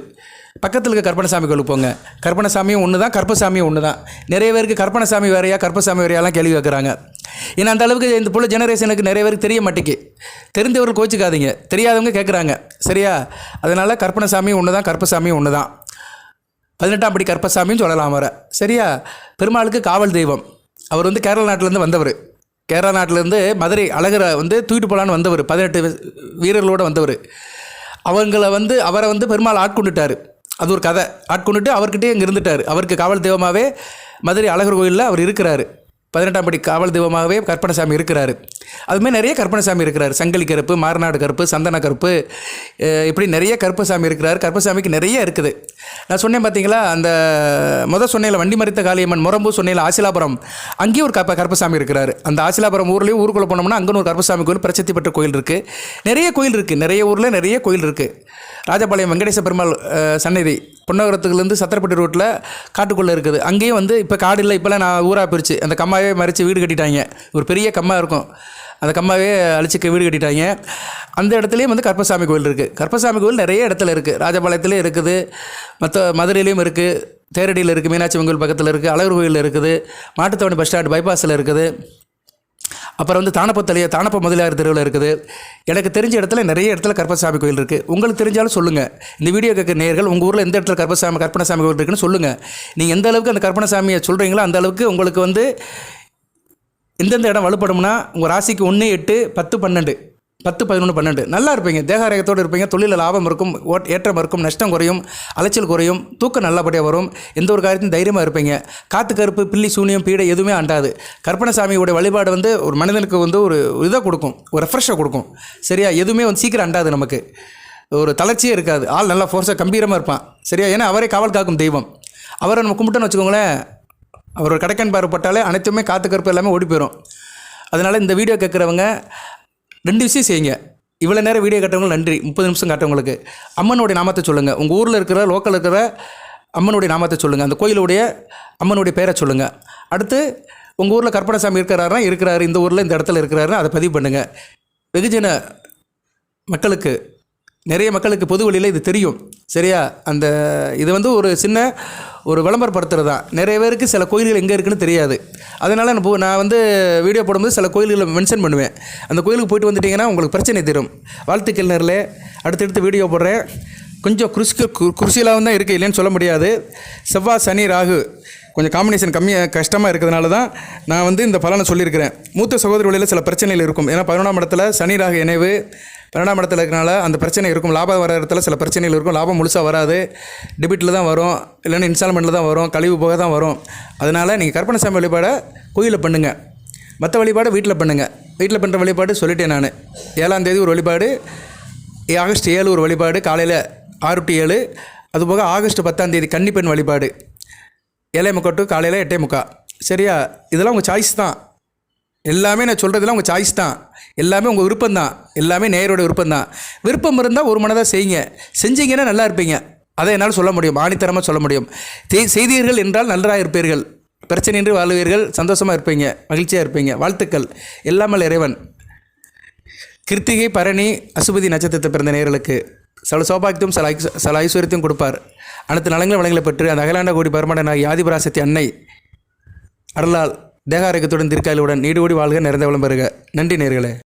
பக்கத்தில் இருக்க கற்பனசாமி கோயிலுக்கு போங்க. கற்பனசாமியும் ஒன்று தான், கற்பசாமியும் ஒன்று தான். நிறைய பேருக்கு கற்பனசாமி வேறையா, கற்பசாமி வேறையாலாம் கேள்வி வைக்கிறாங்க. ஏன்னா அந்த அளவுக்கு இந்த புள்ள ஜெனரேஷனுக்கு நிறைய பேருக்கு தெரிய மாட்டேங்கு. தெரிந்தவர்கள் கோச்சிக்காதீங்க, தெரியாதவங்க கேட்குறாங்க. சரியா? அதனால் கற்பனசாமியும் ஒன்று தான், கற்பசாமியும் ஒன்று தான். 18ஆம் படி கற்பசாமின்னு சொல்லலாம் அவரை. சரியா? பெருமாளுக்கு காவல் தெய்வம். அவர் கேரள நாட்டிலேருந்து வந்தவர். கேரளா நாட்டிலேருந்து மதுரை அழகரை தூக்கிட்டு போகலான்னு வந்தவர். 18 வீரர்களோடு வந்தவர். அவரை பெருமாள் ஆட்கொண்டுட்டார். அது ஒரு கதை. ஆட்கொண்டுட்டு அவர்கிட்டே இங்கே இருந்துட்டார். அவருக்கு காவல் தெய்வமாகவே மதுரை அழகர் கோயிலில் அவர் இருக்கிறார். 18ஆம் படி காவல் தெய்வமாகவே கற்பனசாமி இருக்கிறார். அதுமாதிரி நிறைய கற்பனசாமி இருக்கிறார். சங்கிலி கருப்பு, மாரநாடு கருப்பு, சந்தன கருப்பு, இப்படி நிறைய கருப்பசாமி இருக்கிறார். கருப்பசாமிக்கு நிறைய இருக்குது. நான் சொன்னேன் பார்த்தீங்களா, அந்த சொன்னையில் வண்டி மறித்த காளியம்மன், முரம்பு சொன்னையில் ஆசிலாபுரம், அங்கேயும் ஒரு கருப்பசாமி இருக்கிறார். அந்த ஆசிலாபுரம் ஊர்லேயும் ஊருக்குள்ளே போனோம்னா அங்கே ஒரு கருப்பசாமி கோயில், பிரசித்தி பெற்ற கோயில் இருக்குது. நிறைய கோயில் இருக்குது, நிறைய ஊரில் நிறைய கோயில் இருக்குது. ராஜபாளையம் வெங்கடேச பெருமாள் சன்னதி பொன்னகரத்துலேருந்து சத்திரப்பட்டி ரோட்டில் காட்டுக்குள்ளே இருக்குது. அங்கேயும் இப்போ காடு இல்லை, இப்போலாம் நான் ஊராக பிரித்து அந்த கம்மாவே மறித்து வீடு கட்டிட்டாங்க. ஒரு பெரிய கம்மா இருக்கும், அந்த கம்மாவே அழிச்சிக்க வீடு கட்டிட்டாங்க. அந்த இடத்துலையும் கற்பசாமி கோயில் இருக்குது. கற்பசாமி கோயில் நிறைய இடத்துல இருக்குது. ராஜபாளையத்துலேயும் இருக்குது, மற்ற மதுரையிலையும் இருக்குது, தேரடியில் இருக்குது, மீனாட்சி கோயில் பக்கத்தில் இருக்குது, அழகர் கோயிலில் இருக்குது, மாட்டுத்தவணி பஸ் ஸ்டாண்ட் பைபாஸில் இருக்குது. அப்புறம் வந்து தானப்ப முதலியார் தெருவில் இருக்குது. எனக்கு தெரிஞ்ச இடத்துல நிறைய இடத்துல கருப்பசாமி கோயில் இருக்குது. உங்களுக்கு தெரிஞ்சாலும் சொல்லுங்கள். இந்த வீடியோ கேட்குற நேயர்கள் உங்கள் ஊரில் எந்த இடத்துல கருப்பணசாமி கோயில் இருக்குன்னு சொல்லுங்கள். நீங்கள் எந்த அளவுக்கு அந்த கருப்பணசாமியை சொல்கிறீங்களோ அந்த அளவுக்கு உங்களுக்கு வந்து எந்தெந்த இடம் வலுப்படும்னா உங்கள் ராசிக்கு 1, 8, 10, 12, 10, 11, 12 நல்லா இருப்பீங்க. தேகாரகத்தோடு இருப்பீங்க. தொழிலில் லாபம் இருக்கும், ஏற்றம் இருக்கும், நஷ்டம் குறையும், அலைச்சல் குறையும், தூக்கம் நல்லபடியாக வரும். எந்த ஒரு காரியத்தையும் தைரியமாக இருப்பீங்க. காற்று கருப்பு, பில்லி, சூனியம், பீடை எதுவுமே அண்டாது. கருப்பணசாமியோடைய வழிபாடு வந்து ஒரு மனிதனுக்கு வந்து ஒரு இதை கொடுக்கும், ஒரு ரெஃப்ரெஷ்ஷை கொடுக்கும். சரியா? எதுவுமே வந்து சீக்கிரம் அண்டாது. நமக்கு ஒரு தளர்ச்சியே இருக்காது. ஆள் நல்லா ஃபோர்ஸாக கம்பீரமாக இருப்பான். சரியா? ஏன்னா அவரே காவல் காக்கும் தெய்வம். அவரை நம்ம கும்பிட்டோன்னு வச்சுக்கோங்களேன், அவர் ஒரு கடைக்கன் பார்ப்பட்டாலே அனைத்துமே காற்று கருப்பு எல்லாமே ஓடி போயிடும். அதனால் இந்த வீடியோ கேட்குறவங்க 2 விஷயம் செய்யுங்க. இவ்வளோ நேரம் வீடியோ காட்டுறவங்க நன்றி. 30 நிமிஷம் காட்டுறவங்களுக்கு அம்மனுடைய நாமத்தை சொல்லுங்கள். உங்கள் ஊரில் இருக்கிற லோக்கல் இருக்கிற அம்மனுடைய நாமத்தை சொல்லுங்கள். அந்த கோயிலுடைய அம்மனுடைய பேரை சொல்லுங்கள். அடுத்து உங்கள் ஊரில் கருப்பணசாமி இருக்கிறாரு, இந்த ஊரில் இந்த இடத்துல இருக்கிறாருன்னா அதை பதிவு பண்ணுங்கள். வெகுஜன மக்களுக்கு, நிறைய மக்களுக்கு பொது வழியில் இது தெரியும். சரியா? அந்த இது வந்து ஒரு சின்ன ஒரு விளம்பரப்படுத்துறது தான். நிறைய பேருக்கு சில கோயில்கள் எங்கே இருக்குன்னு தெரியாது. அதனால் நான் வந்து வீடியோ போடும்போது சில கோயில்களை மென்ஷன் பண்ணுவேன். அந்த கோயிலுக்கு போய்ட்டு வந்துட்டிங்கன்னா உங்களுக்கு பிரச்சனை தரும். வாழ்த்துக்கள் நேரில். அடுத்தடுத்து வீடியோ போடுறேன். கொஞ்சம் குருசிலாகவும் தான் இருக்குது, இல்லைன்னு சொல்ல முடியாது. செவ்வாய், சனி, ராகு கொஞ்சம் காம்பினேஷன் கஷ்டமாக இருக்கிறதுனால தான் நான் வந்து இந்த பலனை சொல்லியிருக்கிறேன். மூத்த சகோதரி வழியில் சில பிரச்சனைகள் இருக்கும். ஏன்னா 11ஆம் இடத்துல சனி, ராகு இணைவு 12ஆம் இடத்துல இருக்கிறனால அந்த பிரச்சனை இருக்கும். லாபம் வர இடத்துல சில பிரச்சனைகள் இருக்கும். லாபம் முழுசாக வராது, டெபிட்டில் தான் வரும், இல்லைன்னா இன்ஸ்டால்மெண்ட்டில் தான் வரும், கழிவு போக தான் வரும். அதனால் நீங்கள் கருப்பணசாமி வழிபாடை கோயிலில் பண்ணுங்கள். மற்ற வழிபாடு வீட்டில் பண்ணுங்கள். வீட்டில் பண்ணுற வழிபாடு சொல்லிட்டேன் நான். 7ஆம் தேதி ஒரு வழிபாடு, ஆகஸ்ட் 7 ஒரு வழிபாடு காலையில் 6 to 7. அதுபோக ஆகஸ்ட் 10ஆம் தேதி கன்னிப்பெண் வழிபாடு 7:45 to காலையில் 8:45. சரியா? இதெல்லாம் உங்கள் சாய்ஸ் தான். எல்லாமே நான் சொல்கிறதுலாம் உங்கள் சாய்ஸ் தான். எல்லாமே உங்கள் விருப்பம் தான். எல்லாமே நேயரோட விருப்பம் தான். விருப்பம் இருந்தால் ஒரு மனதாக செய்யுங்க. செஞ்சீங்கன்னா நல்லா இருப்பீங்க. அதை என்னால் சொல்ல முடியும், ஆணித்தரமாக சொல்ல முடியும். செய்தீர்கள் என்றால் நன்றாக இருப்பீர்கள், பிரச்சனையின்றி வாழ்வீர்கள், சந்தோஷமாக இருப்பீங்க, மகிழ்ச்சியாக இருப்பீங்க. வாழ்த்துக்கள். எல்லாமல் இறைவன் கிருத்திகை, பரணி, அசுபதி நட்சத்திரத்தை பிறந்த நேயர்களுக்கு சில சௌபாகியத்தையும் சில ஐஸ்வர்யத்தையும் கொடுப்பார். அனைத்து நலங்களும் வளங்களை பெற்று அந்த அகிலாண்ட கோடி பரமண்டனாகி ஆதிபராசக்தி அன்னை அருளால் தேகாரோக்கியத்துடன் தீர்க்காயுடன் நீடோடி வாழ்க, நிறைந்த வளம் பெறுக. நன்றி நேயர்களே.